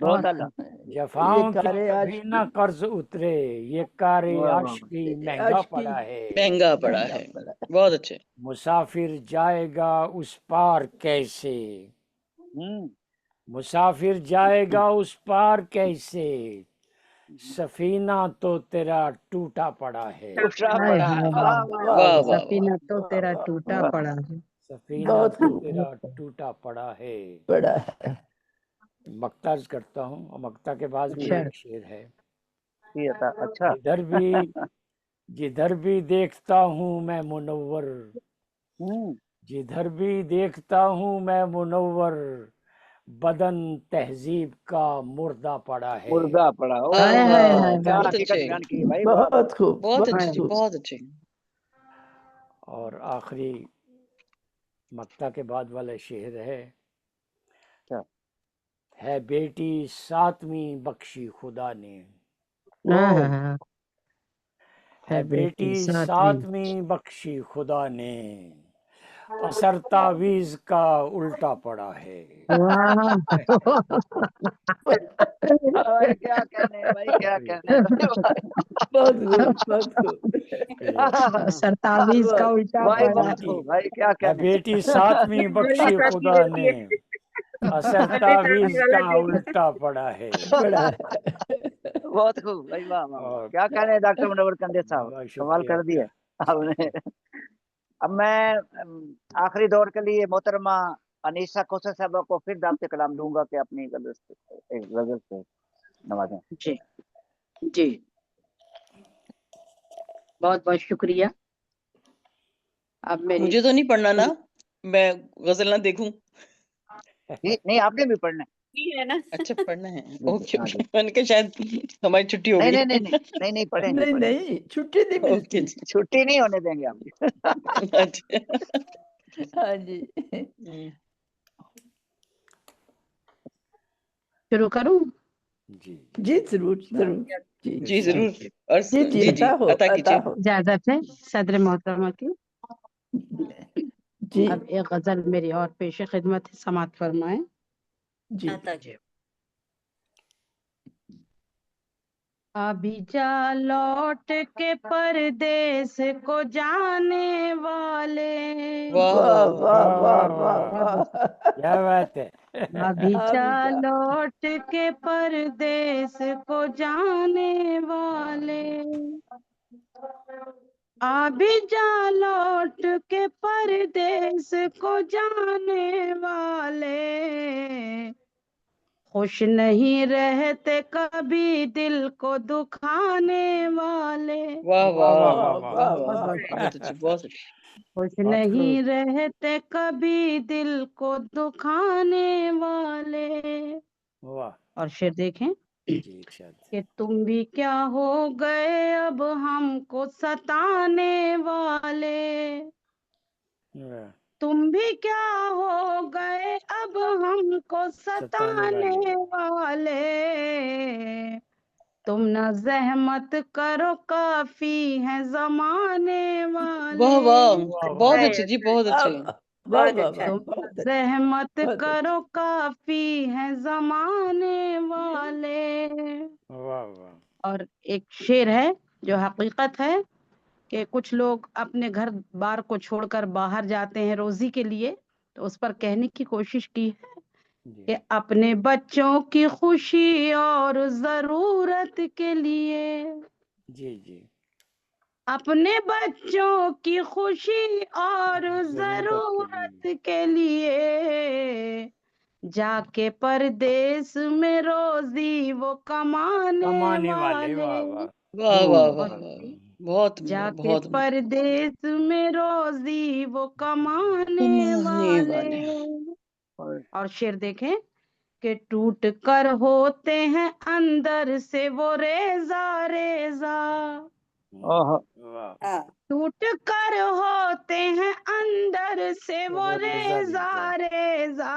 Speaker 1: بہت اعلیٰ.
Speaker 3: جفاؤں
Speaker 2: یہ
Speaker 3: کی
Speaker 2: کارے
Speaker 3: کبھی نہ قرض اترے، یہ کار
Speaker 1: واہ واہ واہ.
Speaker 3: عاشقی مہنگا
Speaker 2: عشقی
Speaker 3: پڑا ہے.
Speaker 5: مہنگا پڑا ہے. بہت اچھے.
Speaker 3: مسافر جائے گا اس پار کیسے،
Speaker 1: ہوں.
Speaker 3: مسافر جائے گا اس پار کیسے، سفینہ تو تیرا ٹوٹا پڑا ہے.
Speaker 1: ٹوٹا
Speaker 6: ہائے
Speaker 1: پڑا
Speaker 6: ہائے
Speaker 1: ہے.
Speaker 6: ہائے.
Speaker 1: واہ واہ
Speaker 5: واہ
Speaker 1: واہ.
Speaker 5: واہ واہ.
Speaker 6: سفینہ تو تیرا ٹوٹا پڑا ہے.
Speaker 3: سفینہ
Speaker 2: بہت
Speaker 3: تو
Speaker 2: خوب
Speaker 3: تیرا ٹوٹا پڑا ہے.
Speaker 2: بڑا ہے.
Speaker 3: مقطع کرتا ہوں، اور مقطع کے بعد بھی
Speaker 6: اچھا.
Speaker 3: ایک شعر ہے.
Speaker 1: یہ تھا. اچھا.
Speaker 3: جدھر بھی دیکھتا ہوں میں منور،
Speaker 1: ہوں.
Speaker 3: جدھر بھی دیکھتا ہوں میں منور، بدن تہذیب کا مردہ پڑا ہے.
Speaker 1: مردہ پڑا. اوہ
Speaker 6: ہائے
Speaker 1: اوہ
Speaker 6: ہائے
Speaker 1: اوہ.
Speaker 6: ہائے
Speaker 1: کیا
Speaker 6: ہائے.
Speaker 5: بہت
Speaker 1: حقیقت
Speaker 5: اچھے.
Speaker 1: بیان کی ہے بھائی. واہ واہ.
Speaker 2: بہت خوب
Speaker 5: بہت
Speaker 2: بہت
Speaker 5: اچھے.
Speaker 2: خوب.
Speaker 5: بہت اچھے.
Speaker 3: اور آخری مقطع کے بعد والا شعر ہے،
Speaker 1: اچھا.
Speaker 3: ہے بیٹی ساتویں بخشی خدا نے،
Speaker 6: ہاں
Speaker 1: اوہ.
Speaker 6: ہاں ہاں.
Speaker 3: ہے بیٹی ساتویں بخشی خدا نے، اثر تعویذ کا الٹا پڑا ہے.
Speaker 6: واہ.
Speaker 1: بھائی کیا کہنے ہیں بھائی. کیا کہنے ہیں.
Speaker 2: بہت خوب بہت خوب.
Speaker 6: سرتاویز کا الٹا
Speaker 1: بھائی
Speaker 6: پڑا.
Speaker 1: بہت خوب بھائی. کیا
Speaker 3: ہے
Speaker 1: کہنے.
Speaker 3: بیٹی ساتویں بخشی خدا نے، اثر تعویذ کا الٹا پڑا ہے.
Speaker 2: بڑا ہے.
Speaker 1: بہت خوب بھائی. واہ واہ واہ.
Speaker 3: اور
Speaker 1: کیا کہنے ہیں ڈاکٹر منور کندے صاحب.
Speaker 3: بہت
Speaker 1: کمال
Speaker 3: شکریہ
Speaker 1: کر دیے آپ نے. اب میں آخری دور کے لیے محترمہ انیسہ کوثر صاحبہ کو پھر دعوت کلام دوں گا کہ اپنی غزل سے نوازیں.
Speaker 6: جی جی بہت بہت شکریہ. اب میری
Speaker 5: مجھے تو نہیں پڑھنا نا، میں غزل نہ دیکھوں.
Speaker 1: نہیں آپ نے بھی پڑھنا ہے.
Speaker 4: ہے نا.
Speaker 5: اچھا پڑھنا ہے.
Speaker 1: جی،
Speaker 5: اوکے
Speaker 1: ہاں جی.
Speaker 5: اوکے. میں نے کہا شاید ہماری چھٹی ہو
Speaker 1: نہیں
Speaker 5: گئی.
Speaker 1: نہیں نہیں نہیں نہیں نہیں پڑھیں گے
Speaker 2: نہیں
Speaker 1: پڑھیں گے.
Speaker 2: نہیں چھٹی نہیں ملتی.
Speaker 5: اوکے جی.
Speaker 1: چھٹی نہیں ہونے دیں گے آپ کی.
Speaker 5: اچھا.
Speaker 2: ہاں جی.
Speaker 6: شروع کروں.
Speaker 3: جی
Speaker 2: جی ضرور ضرور. جی
Speaker 5: جی ضرور. اور
Speaker 2: جی جی
Speaker 5: جی جی
Speaker 2: عطا ہو
Speaker 5: عطا کیجیے.
Speaker 2: عطا ہو.
Speaker 6: اجازت ہے صدر محترمہ کی.
Speaker 2: جی
Speaker 6: اب ایک غزل میری اور پیش خدمت ہے، سماعت فرمائیں.
Speaker 2: جی
Speaker 6: ابھی جا لوٹ کے پردیس کو جانے والے،
Speaker 5: واہ
Speaker 2: واہ
Speaker 5: واہ
Speaker 2: واہ
Speaker 5: واہ.
Speaker 2: واہ واہ واہ.
Speaker 3: کیا بات ہے.
Speaker 6: ابھی جا
Speaker 2: ابھی جا.
Speaker 6: لوٹ کے پردیس کو جانے والے، ابھی جا لوٹ کے پردیس کو جانے والے، خوش نہیں رہتے کبھی دل کو دکھانے والے،
Speaker 5: واہ
Speaker 3: واہ واہ
Speaker 5: واہ.
Speaker 3: واہ
Speaker 2: واہ واہ
Speaker 3: واہ.
Speaker 2: واہ.
Speaker 5: بہت اچھے بہت اچھے.
Speaker 6: خوش
Speaker 3: بہت
Speaker 6: نہیں
Speaker 3: خوب.
Speaker 6: رہتے کبھی دل کو دکھانے والے.
Speaker 3: واہ.
Speaker 6: اور شعر دیکھیں
Speaker 3: جی ارشاد.
Speaker 6: کہ تم بھی کیا ہو گئے اب ہم کو ستانے والے،
Speaker 3: واہ.
Speaker 6: تم بھی کیا ہو گئے اب ہم کو
Speaker 3: ستانے والے.
Speaker 6: ستانے والے، تم نہ زحمت کرو کافی ہے زمانے
Speaker 5: واہ
Speaker 6: والے،
Speaker 5: واہ.
Speaker 3: واہ
Speaker 5: بہت
Speaker 3: واہ.
Speaker 5: اچھے جی بہت اچھے.
Speaker 2: واہ واہ
Speaker 4: اچھا.
Speaker 2: واہ.
Speaker 6: تم
Speaker 2: بہت اچھا
Speaker 6: زحمت
Speaker 2: بہت اچھا.
Speaker 6: کرو کافی ہے زمانے والے.
Speaker 3: واہ واہ.
Speaker 6: اور ایک شعر ہے جو حقیقت ہے کہ کچھ لوگ اپنے گھر بار کو چھوڑ کر باہر جاتے ہیں روزی کے لیے، تو اس پر کہنے کی کوشش کی ہے
Speaker 3: جی
Speaker 6: کہ اپنے بچوں کی خوشی اور ضرورت کے لیے،
Speaker 3: جی جی.
Speaker 6: اپنے بچوں کی خوشی اور
Speaker 3: ضرورت کے
Speaker 6: ضرورت کے لیے جا کے پردیس میں روزی وہ
Speaker 3: کمانے والے.
Speaker 6: والے،
Speaker 3: واہ واہ.
Speaker 5: واہ واہ
Speaker 6: اور
Speaker 5: واہ واہ. بہت
Speaker 6: جا کے
Speaker 5: بہت
Speaker 6: پردیس میں روزی وہ کمانے
Speaker 5: کمانے
Speaker 6: والے.
Speaker 5: والے.
Speaker 6: اور شعر دیکھیں کہ ٹوٹ کر ہوتے ہیں اندر سے وہ ریزہ ریزہ،
Speaker 1: اوہ.
Speaker 3: واہ.
Speaker 6: ٹوٹ کر ہوتے ہیں اندر سے وہ
Speaker 3: وہ ریزہ
Speaker 6: ریزہ
Speaker 3: ریزہ.
Speaker 6: ریزہ،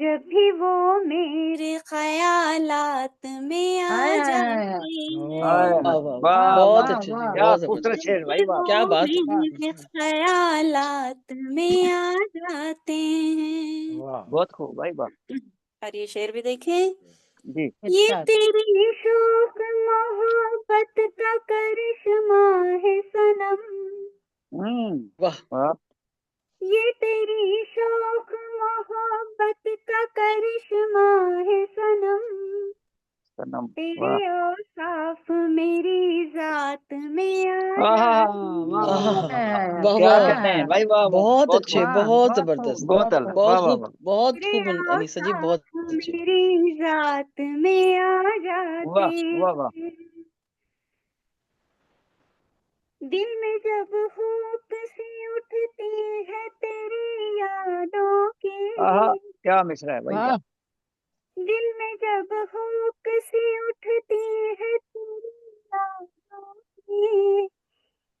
Speaker 4: جب بھی وہ میرے خیالات میں آ
Speaker 6: ہائے ہائے
Speaker 4: جاتے
Speaker 6: ہائے
Speaker 1: ہائے
Speaker 4: ہیں،
Speaker 1: ہائے،
Speaker 5: واہ
Speaker 1: واہ
Speaker 5: بہت
Speaker 1: واہ،
Speaker 5: اچھے جی
Speaker 6: واہ
Speaker 1: کیا
Speaker 5: بہت
Speaker 1: خوبصورت
Speaker 5: زبردست
Speaker 1: شعر بھائی، واہ
Speaker 5: کیا
Speaker 4: وہ
Speaker 5: بات ہے
Speaker 4: میرے خیالات میں آ جاتے ہیں۔
Speaker 3: واہ
Speaker 1: بہت خوب بھائی، واہ
Speaker 4: اور یہ شعر بھی دیکھیں،
Speaker 1: جی۔
Speaker 4: یہ
Speaker 6: ارشاد
Speaker 4: تیری شوق محبت کا کرشمہ ہے صنم،
Speaker 5: واہ
Speaker 1: واہ،
Speaker 4: یہ تیری شوق محبت کا کرشمہ ہے صنم،
Speaker 1: سنم،
Speaker 4: تیرے
Speaker 1: واہ،
Speaker 4: اوصاف میری ذات میں آ
Speaker 1: آہا،
Speaker 4: جاتے
Speaker 1: واہ
Speaker 5: آہا
Speaker 1: واہ
Speaker 4: ہیں،
Speaker 1: واہ،
Speaker 5: واہ
Speaker 1: کیا
Speaker 5: واہ
Speaker 1: کہتے ہیں بھائی، واہ واہ،
Speaker 5: بہت
Speaker 1: بہت
Speaker 5: اچھے
Speaker 1: خوب،
Speaker 6: واہ
Speaker 5: بہت
Speaker 6: بہت
Speaker 5: زبردست
Speaker 6: خوب
Speaker 1: بہت
Speaker 6: بہت
Speaker 1: اللہ،
Speaker 6: خوب
Speaker 5: بہت
Speaker 1: واہ واہ
Speaker 5: خوب
Speaker 1: واہ،
Speaker 5: بہت
Speaker 4: تیرے
Speaker 5: خوب انیسہ جی بہت
Speaker 4: اوصاف
Speaker 5: اچھے
Speaker 4: میری ذات میں آ جاتے
Speaker 1: واہ واہ واہ،
Speaker 4: ہیں، دل میں جب ہوپ سی اٹھتی ہے تیری یادوں
Speaker 1: آہا،
Speaker 4: کی،
Speaker 1: کیا مصرع ہے بھائی،
Speaker 6: واہ
Speaker 1: واہ،
Speaker 4: دل میں جب ہوپ سی اٹھتی ہے تیری یادوں کی،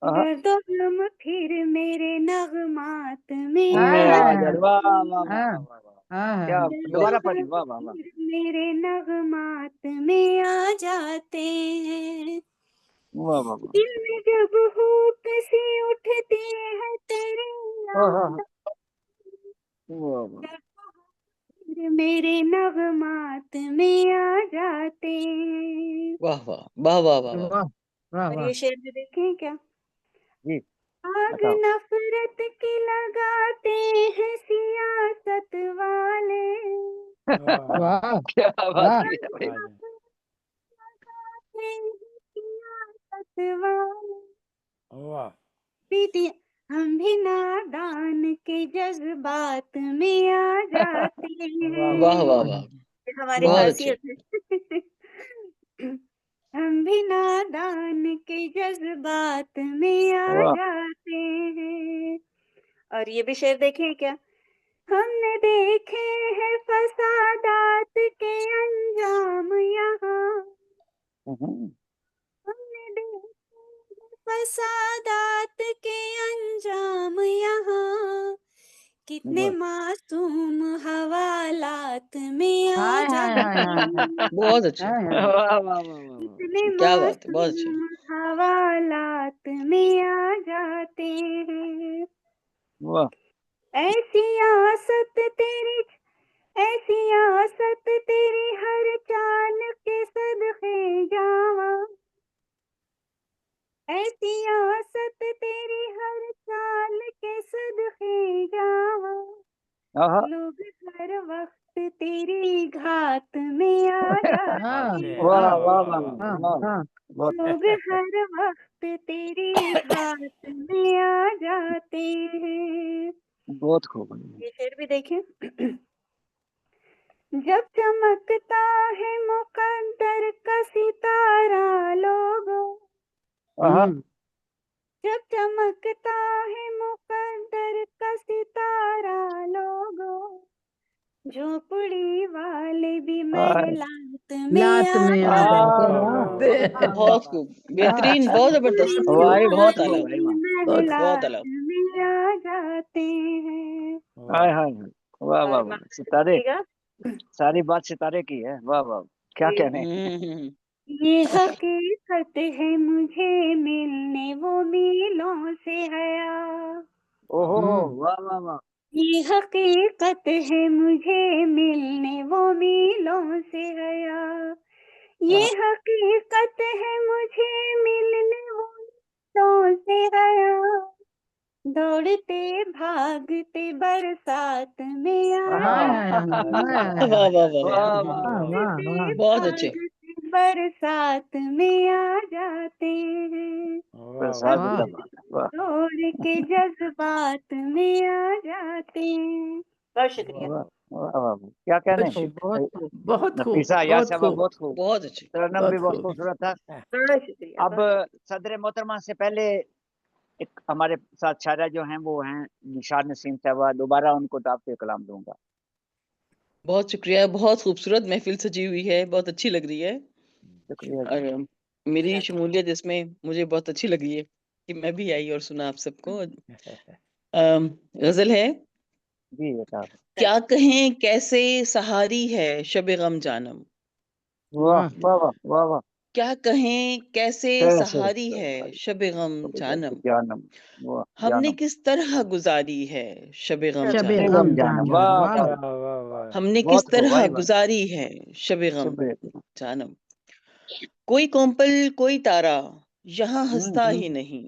Speaker 1: آہا،
Speaker 4: درد و غم پھر میرے نغمات میں
Speaker 6: ہائے
Speaker 1: میں
Speaker 4: آ
Speaker 1: آ
Speaker 6: ہائے
Speaker 1: جا،
Speaker 6: ہائے
Speaker 1: واہ واہ واہ
Speaker 6: ہاں
Speaker 1: واہ واہ واہ،
Speaker 6: ہاں
Speaker 1: کیا،
Speaker 4: درد و
Speaker 1: دوبارہ
Speaker 4: غم
Speaker 1: پڑھی، واہ واہ واہ،
Speaker 4: پھر میرے نغمات میں آ جاتے ہیں،
Speaker 1: واہ واہ واہ،
Speaker 4: دل میں جب ہوپ سی اٹھتی ہے تیری
Speaker 1: آہا،
Speaker 4: یاد،
Speaker 1: واہ واہ،
Speaker 4: پھر میرے نغمات میں آ جاتے ہیں۔
Speaker 5: واہ واہ واہ واہ واہ واہ
Speaker 6: واہ واہ
Speaker 4: اور
Speaker 6: واہ
Speaker 4: یہ شعر بھی دیکھیں کیا،
Speaker 1: جی
Speaker 4: آگ
Speaker 1: بتاؤ،
Speaker 4: نفرت کی لگاتے ہیں سیاست والے،
Speaker 3: واہ
Speaker 6: واہ
Speaker 1: کیا بات
Speaker 6: واہ
Speaker 1: کی ہے بھائی،
Speaker 3: آج
Speaker 4: لگاتے ہیں سیاست والے،
Speaker 3: واہ
Speaker 4: بیٹی ہم بھی نادان کے جذبات میں آ جاتے
Speaker 3: واہ
Speaker 5: واہ
Speaker 4: ہیں،
Speaker 5: واہ واہ
Speaker 4: یہ ہماری
Speaker 5: بہت اچھے
Speaker 4: خاصیت ہے، ہم بھی نادان کے جذبات میں آ
Speaker 1: واہ،
Speaker 4: جاتے ہیں۔ اور یہ بھی شعر دیکھیں کیا، ہم نے دیکھے ہیں فسادات کے انجام یہاں، ہم نے دیکھے ہیں فسادات کے انجام یہاں، کتنے معصوم حوالات میں آ
Speaker 6: ہائے ہائے ہائے
Speaker 4: جاتے
Speaker 6: ہائے
Speaker 4: ہیں،
Speaker 5: بہت اچھے
Speaker 6: ہائے ہائے
Speaker 1: واہ واہ واہ واہ،
Speaker 4: کتنے
Speaker 5: کیا بات ہے بہت اچھے
Speaker 4: معصوم حوالات میں آ جاتے ہیں،
Speaker 1: واہ،
Speaker 4: ایسی آست تیری، ایسی آست تیری ہر چال کے صدقے جاواں، ایسی آست تیری ہر چال کے صدقے جاواں،
Speaker 1: آہا،
Speaker 4: لوگ ہر وقت تیری گھات میں آ
Speaker 6: ہاں
Speaker 4: جاتے ہیں،
Speaker 1: واہ
Speaker 6: ہاں
Speaker 1: واہ
Speaker 3: واہ
Speaker 1: واہ
Speaker 3: واہ
Speaker 6: ہاں
Speaker 1: واہ،
Speaker 6: ہاں
Speaker 1: بہت
Speaker 4: لوگ ہر وقت تیری گھات میں آ جاتے ہیں۔
Speaker 1: بہت خوب،
Speaker 4: یہ شعر بھی دیکھیں، جب چمکتا ہے مقدر کا ستارہ لوگوں،
Speaker 1: آہا،
Speaker 4: جب چمکتا ہے مقدر کا ستارہ لوگوں، جھوپڑی والے بھی محلات میں
Speaker 6: لات
Speaker 4: آ
Speaker 6: میں آ
Speaker 4: جاتے
Speaker 6: جاتے
Speaker 4: ہیں،
Speaker 6: ہیں
Speaker 5: بہت خوب بہترین بہت زبردست
Speaker 4: جھوپڑی
Speaker 1: بھائی بہت
Speaker 5: بہت
Speaker 4: والے
Speaker 5: اعلیٰ
Speaker 1: خوب بھائی،
Speaker 4: بھی
Speaker 1: واہ،
Speaker 6: بہت
Speaker 5: بہت
Speaker 4: محلات
Speaker 5: اعلیٰ
Speaker 4: میں آ جاتے ہیں۔
Speaker 1: ہائے
Speaker 3: واہ
Speaker 1: ہائے، واہ واہ
Speaker 4: اور
Speaker 1: واہ،
Speaker 4: معلوم
Speaker 1: ستارے،
Speaker 4: کیجیے گا،
Speaker 1: ساری بات ستارے کی ہے، واہ واہ، کیا
Speaker 4: یہ
Speaker 1: کہنے،
Speaker 4: یہ حقیقت ہے مجھے ملنے وہ میلوں سے حیا،
Speaker 1: اوہو، واہ واہ واہ،
Speaker 4: یہ حقیقت ہے مجھے ملنے وہ میلوں سے حیا، یہ حقیقت ہے مجھے ملنے وہ میلوں سے حیا، دوڑتے بھاگتے برسات میں آ
Speaker 6: ہائے ہائے
Speaker 4: جاتے ہیں،
Speaker 6: ہائے
Speaker 5: واہ واہ واہ
Speaker 1: واہ
Speaker 5: واہ
Speaker 1: واہ
Speaker 6: واہ
Speaker 1: واہ،
Speaker 6: واہ
Speaker 4: دوڑتے
Speaker 6: واہ
Speaker 5: بہت اچھے
Speaker 4: بھاگتے برسات میں آ جاتے ہیں،
Speaker 3: واہ
Speaker 1: برسات
Speaker 6: واہ
Speaker 1: زندہ باد، واہ
Speaker 4: دوڑ کے جذبات میں آ جاتے ہیں۔ بہت شکریہ۔
Speaker 1: واہ واہ واہ، کیا کہنے،
Speaker 6: بہت خوب
Speaker 2: بہت خوب
Speaker 1: نفیسہ، یا
Speaker 2: بہت
Speaker 1: صاحبہ
Speaker 2: خوب
Speaker 1: بہت خوب،
Speaker 5: بہت اچھے
Speaker 1: ترنم بھی
Speaker 2: بہت
Speaker 1: بہت
Speaker 2: خوب
Speaker 1: خوبصورت تھا۔
Speaker 4: بہت شکریہ،
Speaker 1: اب صدر محترمہ سے پہلے ایک ہمارے ساتھ شاعرہ جو ہیں وہ ہیں نشاد نسیم صاحبہ، دوبارہ ان کو دعوت کلام دوں گا۔
Speaker 5: بہت شکریہ بہت خوبصورت محفل سجی ہوئی ہے بہت اچھی لگ رہی ہے
Speaker 1: شکریہ
Speaker 5: اور
Speaker 1: جی،
Speaker 5: میری شمولیت اس میں مجھے بہت اچھی لگی ہے کہ میں بھی آئی اور سنا آپ سب کو غزل ہے
Speaker 1: جی بتا
Speaker 5: کیا کہیں کیسے سہاری ہے شب غم جانم،
Speaker 1: واہ واہ واہ واہ واہ
Speaker 5: کیا کہیں کیسے
Speaker 1: کیسے
Speaker 5: سہاری ہے شب غم جانم،
Speaker 1: جانم واہ
Speaker 5: ہم نے
Speaker 1: جانم
Speaker 5: کس طرح گزاری ہے شب غم
Speaker 6: شب
Speaker 5: جانم،
Speaker 6: غم
Speaker 1: جانم
Speaker 6: جانم،
Speaker 1: واہ
Speaker 6: واہ
Speaker 1: واہ
Speaker 3: واہ واہ واہ
Speaker 5: ہم نے کس
Speaker 1: بہت خوب
Speaker 5: طرح
Speaker 1: بھائی واہ
Speaker 5: گزاری ہے شب غم
Speaker 1: شب
Speaker 5: جانم، کوئی کومپل کوئی تارا یہاں ہنستا ہی نہیں،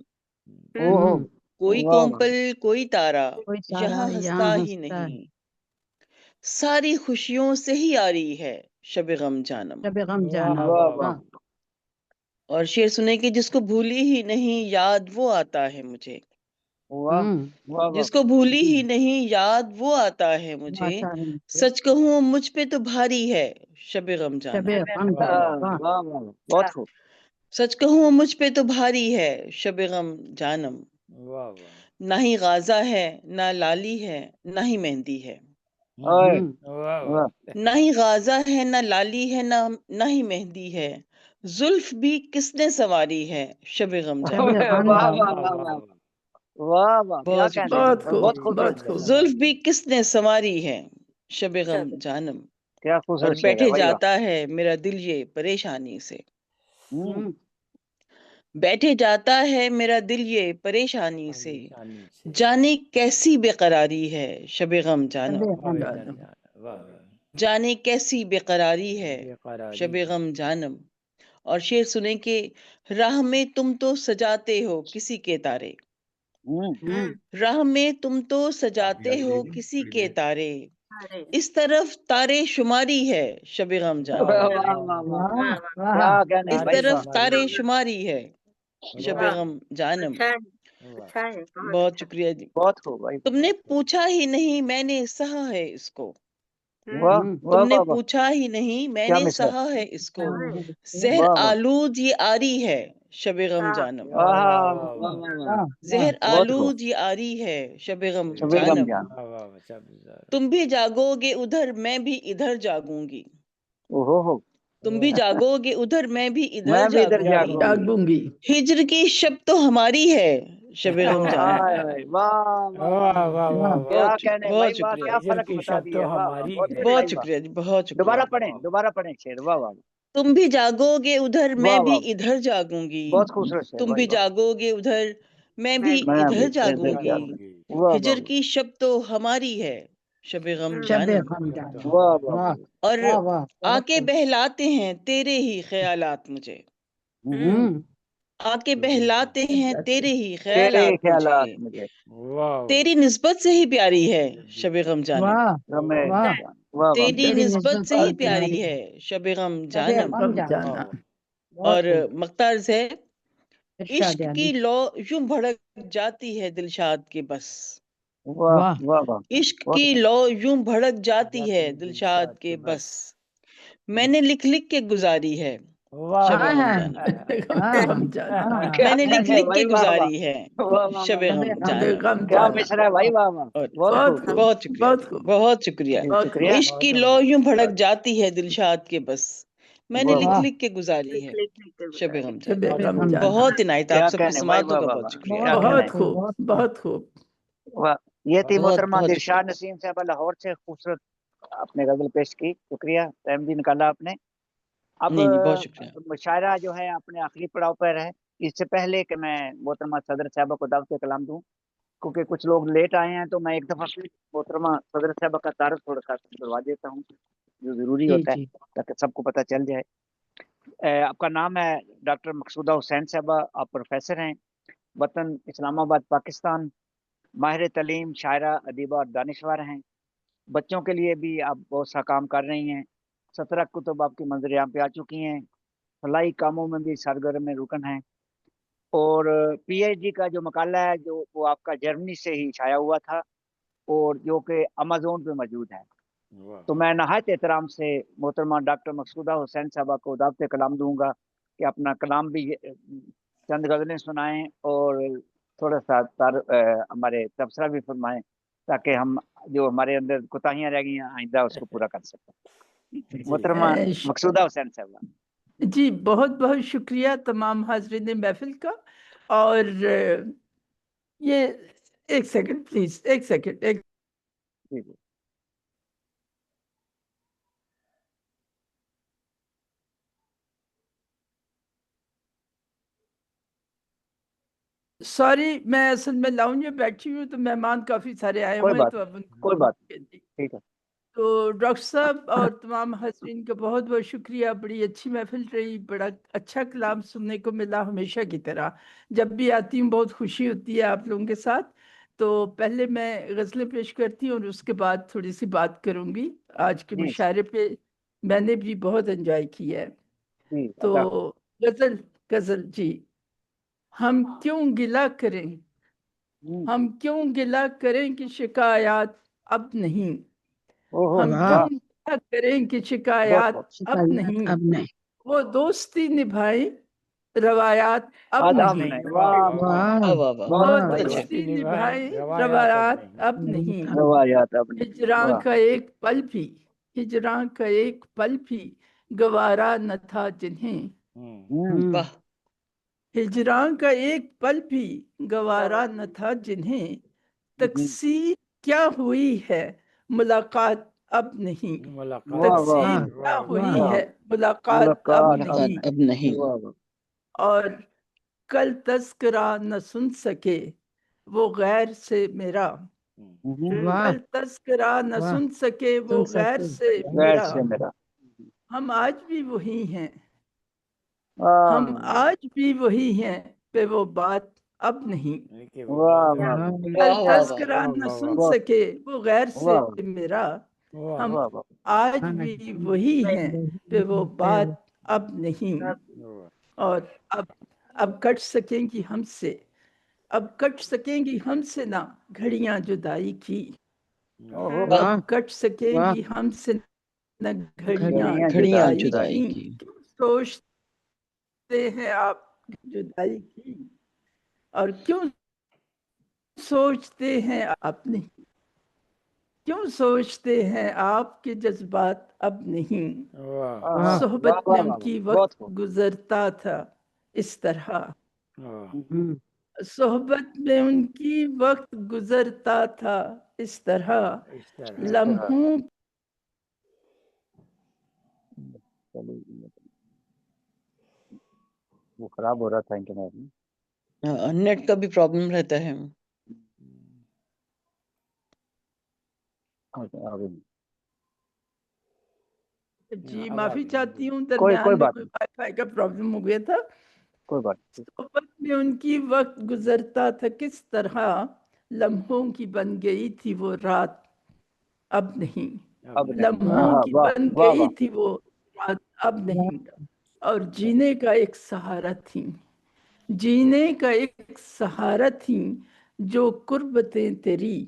Speaker 1: اوہ
Speaker 5: کوئی
Speaker 1: واہ واہ
Speaker 5: کومپل کوئی تارا
Speaker 6: کوئی تارا
Speaker 5: یہاں
Speaker 6: یہاں
Speaker 5: ہنستا ہی
Speaker 6: ہنستا ہے،
Speaker 5: نہیں، ساری خوشیوں سے ہی آ رہی ہے شب غم جانم،
Speaker 6: شب غم
Speaker 3: واہ
Speaker 6: جانم،
Speaker 1: واہ
Speaker 3: واہ
Speaker 1: واہ
Speaker 6: واہ
Speaker 5: اور شعر سنے کہ جس کو بھولی ہی نہیں یاد وہ آتا ہے مجھے،
Speaker 1: واہ واہ
Speaker 5: جس کو بھولی ہی نہیں یاد وہ آتا ہے
Speaker 6: واہ
Speaker 5: مجھے،
Speaker 6: آتا ہے مجھے،
Speaker 5: سچ کہوں مجھ پہ تو بھاری ہے شب غم
Speaker 6: شب
Speaker 5: جانم،
Speaker 6: غم
Speaker 3: واہ
Speaker 6: جانم،
Speaker 3: واہ
Speaker 6: واہ
Speaker 1: واہ واہ بہت خوب
Speaker 5: سچ کہوں مجھ پہ تو بھاری ہے شب غم جانم،
Speaker 3: واہ واہ
Speaker 5: نہ ہی غازہ ہے نہ لالی ہے نہ ہی مہندی ہے،
Speaker 1: اوئے
Speaker 3: واہ
Speaker 1: واہ
Speaker 5: نہ ہی غازہ ہے نہ لالی ہے نہ ہی مہندی ہے، زلف بھی کس نے سنواری ہے شب غم
Speaker 6: شب
Speaker 5: جانم،
Speaker 6: غم
Speaker 1: واہ
Speaker 6: جانم،
Speaker 1: واہ واہ واہ واہ واہ کیا
Speaker 5: بہت
Speaker 1: کہنے
Speaker 5: شکریہ،
Speaker 2: بہت خوب
Speaker 1: بہت خوبصورت
Speaker 2: بہت
Speaker 1: شعر
Speaker 2: خوب
Speaker 1: ہے
Speaker 5: زلف بھی کس نے سنواری ہے شب غم جانم،
Speaker 1: کیا
Speaker 5: اور
Speaker 1: خوبصورت شعر ہے
Speaker 5: بیٹھے
Speaker 1: بھائی واہ
Speaker 5: جاتا ہے میرا دل یہ پریشانی سے،
Speaker 1: ہوں،
Speaker 5: بیٹھے جاتا ہے میرا دل یہ پریشانی سے،
Speaker 3: پریشانی سے
Speaker 5: جانے کیسی بے قراری ہے شب غم
Speaker 6: شب
Speaker 5: جانم،
Speaker 6: غم
Speaker 3: جانم
Speaker 6: جانم،
Speaker 3: واہ
Speaker 5: جانے کیسی بے قراری ہے
Speaker 3: بے قراری
Speaker 5: شب غم جانم، اور شعر سنیں کہ راہ میں تم تو سجاتے ہو کسی کے تارے،
Speaker 1: ہوں،
Speaker 5: راہ میں تم تو سجاتے ہو کسی کے تارے، اس طرف تارے شماری ہے شب غم جانم،
Speaker 1: واہ واہ واہ واہ
Speaker 6: واہ
Speaker 1: کیا
Speaker 6: واہ،
Speaker 1: کہنے
Speaker 5: اس
Speaker 3: تارے
Speaker 1: بھائی واہ
Speaker 5: طرف
Speaker 3: شماری
Speaker 5: تارے
Speaker 3: ہے
Speaker 5: شماری ہے شب
Speaker 3: واہ
Speaker 5: غم جانم،
Speaker 3: واہ
Speaker 5: بہت شکریہ جی،
Speaker 1: بہت خوب بھائی
Speaker 5: تم نے پوچھا ہی نہیں میں نے سہا ہے اس کو،
Speaker 1: واہ
Speaker 5: تم
Speaker 1: واہ
Speaker 5: نے
Speaker 1: واہ واہ
Speaker 5: پوچھا ہی نہیں میں
Speaker 1: کیا
Speaker 5: نے
Speaker 1: مصرع
Speaker 5: سہا ہے اس کو،
Speaker 6: واہ
Speaker 5: زہر
Speaker 1: واہ واہ
Speaker 5: آلود یہ آری ہے شب غم جانم،
Speaker 3: واہ واہ
Speaker 1: واہ
Speaker 3: واہ
Speaker 1: واہ
Speaker 3: واہ
Speaker 1: واہ
Speaker 5: زہر
Speaker 1: بہت خوب
Speaker 5: آلود یہ آری ہے شب غم
Speaker 1: شب غم
Speaker 5: جانم،
Speaker 1: جان
Speaker 3: واہ واہ واہ شب
Speaker 5: تم بھی جاگو گے ادھر میں بھی ادھر جاگوں گی،
Speaker 1: اوہو ہو
Speaker 5: تم بھی جاگو گے ادھر میں بھی ادھر
Speaker 1: میں بھی ادھر
Speaker 5: جاگوں گی،
Speaker 1: جاگوں گی
Speaker 2: جاگوں گی،
Speaker 5: ہجر کی شب تو ہماری ہے شب غم جانم،
Speaker 1: آئے واہ واہ واہ
Speaker 3: واہ واہ واہ
Speaker 1: کیا
Speaker 3: واہ
Speaker 1: کہنے بھائی
Speaker 5: بہت
Speaker 1: واہ
Speaker 5: شکریہ،
Speaker 1: کیا
Speaker 3: ہجر
Speaker 1: فلک
Speaker 3: کی
Speaker 1: بتا
Speaker 3: شب
Speaker 1: دی
Speaker 3: تو
Speaker 1: ہے واہ واہ
Speaker 3: ہماری
Speaker 1: بہت
Speaker 3: ہے
Speaker 1: خوب
Speaker 5: بہت
Speaker 1: بھائی واہ
Speaker 5: شکریہ جی، بہت شکریہ،
Speaker 1: دوبارہ پڑھیں شعر واہ واہ
Speaker 5: تم بھی جاگو گے ادھر میں
Speaker 1: واہ
Speaker 5: بھی
Speaker 1: واہ
Speaker 5: ادھر جاگوں گی،
Speaker 1: بہت خوبصورت شعر
Speaker 5: تم
Speaker 1: بھائی
Speaker 5: بھی
Speaker 1: واہ
Speaker 5: جاگو گے ادھر میں بھی
Speaker 1: میں
Speaker 5: ادھر
Speaker 1: بھی
Speaker 5: جاگوں
Speaker 1: ادھر
Speaker 5: گی،
Speaker 1: جاگوں گی واہ واہ
Speaker 5: ہجر کی شب تو ہماری ہے شب غم
Speaker 6: شب
Speaker 5: جانم،
Speaker 6: غم
Speaker 3: شب
Speaker 6: جانم،
Speaker 3: تو
Speaker 1: واہ
Speaker 3: ہماری
Speaker 1: واہ
Speaker 6: واہ
Speaker 5: اور
Speaker 6: واہ واہ،
Speaker 5: آ
Speaker 6: بہت
Speaker 5: کے
Speaker 6: خوب،
Speaker 5: بہلاتے ہیں تیرے ہی خیالات مجھے، آ کے بہلاتے ہیں تیرے ہی
Speaker 1: تیرے
Speaker 5: خیالات مجھے،
Speaker 1: خیالات مجھے
Speaker 3: واہ
Speaker 5: تیری نسبت سے ہی پیاری ہے شب غم جانم،
Speaker 6: واہ
Speaker 1: رمے
Speaker 6: واہ،
Speaker 1: جان واہ واہ
Speaker 5: تیری
Speaker 6: تیری
Speaker 5: نسبت سے ہی
Speaker 6: سے
Speaker 5: پیاری ہے شب غم
Speaker 6: شب
Speaker 5: جانم،
Speaker 6: غم
Speaker 2: غم
Speaker 6: جانم،
Speaker 2: جانا
Speaker 6: بہت
Speaker 5: اور
Speaker 6: خوب،
Speaker 5: مقترز ہے
Speaker 6: ارشاد
Speaker 5: عشق
Speaker 6: علی،
Speaker 5: کی لو یوں بھڑک جاتی ہے دلشاد کے بس،
Speaker 1: واہ
Speaker 6: واہ
Speaker 1: واہ واہ
Speaker 5: عشق
Speaker 1: بہت
Speaker 5: کی لو یوں بھڑک جاتی ہے دلشاد کے بس، میں نے لکھ لکھ کے گزاری ہے
Speaker 3: واہ
Speaker 5: شب
Speaker 6: ہاں
Speaker 5: غم
Speaker 6: ہاں
Speaker 5: جانم،
Speaker 6: ہاں
Speaker 2: غم جانا
Speaker 6: ہاں،
Speaker 1: کیا
Speaker 5: میں نے لکھ
Speaker 1: کہنے
Speaker 5: لکھ کے
Speaker 1: بھائی واہ واہ
Speaker 5: گزاری ہے
Speaker 1: واہ واہ
Speaker 5: شب
Speaker 1: واہ
Speaker 5: غم
Speaker 6: شب
Speaker 5: جانم،
Speaker 2: غم
Speaker 1: کیا
Speaker 2: جانا
Speaker 1: مشرا ہے بھائی واہ واہ
Speaker 5: اور
Speaker 1: بہت
Speaker 2: بہت
Speaker 1: خوب
Speaker 2: خوب
Speaker 5: بہت شکریہ
Speaker 2: بہت
Speaker 5: جی،
Speaker 2: خوب
Speaker 5: بہت شکریہ،
Speaker 2: بہت
Speaker 1: شکریہ
Speaker 2: خوب
Speaker 5: عشق کی لو یوں بھڑک جاتی ہے دلشاد کے بس، میں نے
Speaker 1: واہ
Speaker 5: لکھ
Speaker 1: واہ
Speaker 6: واہ،
Speaker 5: لکھ کے گزاری ہے شب غم
Speaker 2: شب
Speaker 5: جانم،
Speaker 3: بہت
Speaker 2: غم
Speaker 3: خوب
Speaker 2: جانا
Speaker 5: بہت عنایت
Speaker 1: کیا
Speaker 5: آپ سب کی
Speaker 1: کہنے بھائی
Speaker 5: سماعتوں
Speaker 1: واہ
Speaker 5: کا
Speaker 1: واہ
Speaker 5: بہت
Speaker 1: واہ
Speaker 5: شکریہ،
Speaker 1: کیا
Speaker 6: بہت
Speaker 1: کہنے
Speaker 2: بہت خوب
Speaker 6: بہت
Speaker 2: بہت خوب
Speaker 1: واہ یہ تھی
Speaker 5: بہت
Speaker 1: محترمہ
Speaker 5: بہت
Speaker 1: دلشاد
Speaker 5: شکریہ،
Speaker 1: نسیم صاحبہ لاہور سے خوبصورت آپ نے غزل پیش کی شکریہ ٹائم بھی نکالا آپ نے اب
Speaker 5: نہیں نہیں بہت شکریہ،
Speaker 1: مشاعرہ جو ہے اپنے آخری پڑاؤ پر ہے اس سے پہلے کہ میں محترمہ صدر صاحبہ کو دعوت کلام دوں کیونکہ کچھ لوگ لیٹ آئے ہیں تو میں ایک دفعہ پھر محترمہ صدر صاحبہ کا تعارف تھوڑا سا کروا دیتا ہوں جو ضروری
Speaker 6: جی
Speaker 1: ہوتا ہے
Speaker 6: جی،
Speaker 1: تاکہ سب کو پتہ چل جائے آپ کا نام ہے ڈاکٹر مقصودہ حسین صاحبہ آپ پروفیسر ہیں وطن اسلام آباد پاکستان ماہر تعلیم شاعرہ ادیبہ اور دانشور ہیں بچوں کے لیے بھی آپ بہت سا کام کر رہی ہیں 17 کتب آپ کی منظر عام پہ آ چکی ہیں فلاحی کاموں میں بھی سرگرم میں رکن ہیں اور پی ایچ ڈی کا جو مقالہ ہے جو وہ آپ کا جرمنی سے ہی چھایا ہوا تھا اور جو کہ امازون پہ موجود ہے تو میں نہایت احترام سے محترمہ ڈاکٹر مقصودہ حسین صاحبہ کو دعوت کلام دوں گا کہ اپنا کلام بھی چند غزلیں سنائیں اور تھوڑا سا ہمارے تبصرہ بھی فرمائیں تاکہ ہم جو ہمارے اندر کوتاہیاں رہ گئی ہیں آئندہ اس کو پورا کر سکیں محترمہ مقصودہ حسین صاحبہ
Speaker 2: جی بہت بہت شکریہ تمام حاضرین محفل کا اور یہ ایک سیکنڈ پلیز ایک سیکنڈ ایک
Speaker 1: جی جی
Speaker 2: سوری میں اصل میں لاؤنج میں بیٹھی ہوں تو مہمان کافی سارے آئے
Speaker 1: کوئی
Speaker 2: ہوئے ہیں
Speaker 1: بات
Speaker 2: تو اب ان کو
Speaker 1: کوئی بات ٹھیک ہے.
Speaker 2: تو ڈاکٹر صاحب اور تمام حاضرین کا بہت بہت شکریہ. بڑی اچھی محفل رہی, بڑا اچھا کلام سننے کو ملا ہمیشہ کی طرح. جب بھی آتی ہوں بہت خوشی ہوتی ہے آپ لوگوں کے ساتھ. تو پہلے میں غزلیں پیش کرتی ہوں اور اس کے بعد تھوڑی سی بات کروں گی. آج کے
Speaker 1: جی
Speaker 2: مشاعرے پہ میں نے بھی بہت انجوائے کیا ہے.
Speaker 1: جی
Speaker 2: تو غزل جی. ہم کیوں گلہ کریں, ہم کیوں گلہ کریں کہ شکایات اب نہیں. ہم کیوں گلہ کریں کہ شکایات اب نہیں.
Speaker 6: اب نہیں.
Speaker 2: وہ دوستی نبھائیں روایات اب نہیں. وہ دوستی نبھائیں روایات اب نہیں.
Speaker 1: روایات اپنی.
Speaker 2: ہجراں کا ایک پل بھی, ہجراں کا ایک پل بھی گوارا نہ تھا جنہیں.
Speaker 5: واہ.
Speaker 2: ہجراں کا ایک پل بھی گوارا نہ تھا جنہیں. تقسیم کیا ہوئی ہے ملاقات اب نہیں. تقسیم کیا ہوئی ہے ملاقات اب نہیں.
Speaker 5: اب نہیں.
Speaker 2: اور کل تذکرہ نہ سن سکے وہ غیر سے میرا. کل تذکرہ نہ سن سکے وہ غیر سے میرا. ہم آج بھی وہی ہیں, ہم آج بھی وہی ہیں پہ وہ بات اب نہیں. کل تذکرہ نہ سن سکے وہ غیر سے میرا. ہم آج بھی وہی ہیں پہ وہ بات اب نہیں. اور اب کٹ سکیں گی ہم سے, اب کٹ سکیں گی ہم سے نہ گھڑیاں جدائی کی. اب کٹ سکیں گی ہم سے نہ گھڑیاں جدائی کی. سوچتے ہیں آپ جدائی کی, اور کیوں سوچتے ہیں آپ نہیں. کیوں سوچتے ہیں آپ کے جذبات اب نہیں. صحبت میں ان کی وقت گزرتا تھا اس طرح. صحبت میں ان کی وقت گزرتا تھا اس طرح. لمحوں
Speaker 1: وہ خراب ہو رہا تھا انٹرنیٹ میں.
Speaker 5: نیٹ کا بھی پرابلم رہتا ہے.
Speaker 2: جی معافی چاہتی ہوں,
Speaker 1: کوئی
Speaker 2: درمیان میں
Speaker 1: بات
Speaker 2: کوئی
Speaker 1: نہیں.
Speaker 2: وائی فائی کا پرابلم ہو گیا تھا.
Speaker 1: کوئی بات نہیں.
Speaker 2: صحبت میں ان کی وقت گزرتا تھا کس طرح. لمحوں کی بن گئی تھی وہ رات اب نہیں.
Speaker 1: اب نہیں.
Speaker 2: لمحوں کی
Speaker 1: واہ
Speaker 2: بن
Speaker 1: واہ
Speaker 2: گئی
Speaker 1: واہ.
Speaker 2: تھی وہ رات اب نہیں. اور جینے کا ایک سہارا تھی, جینے کا ایک سہارا تھی جو قربتیں تیری.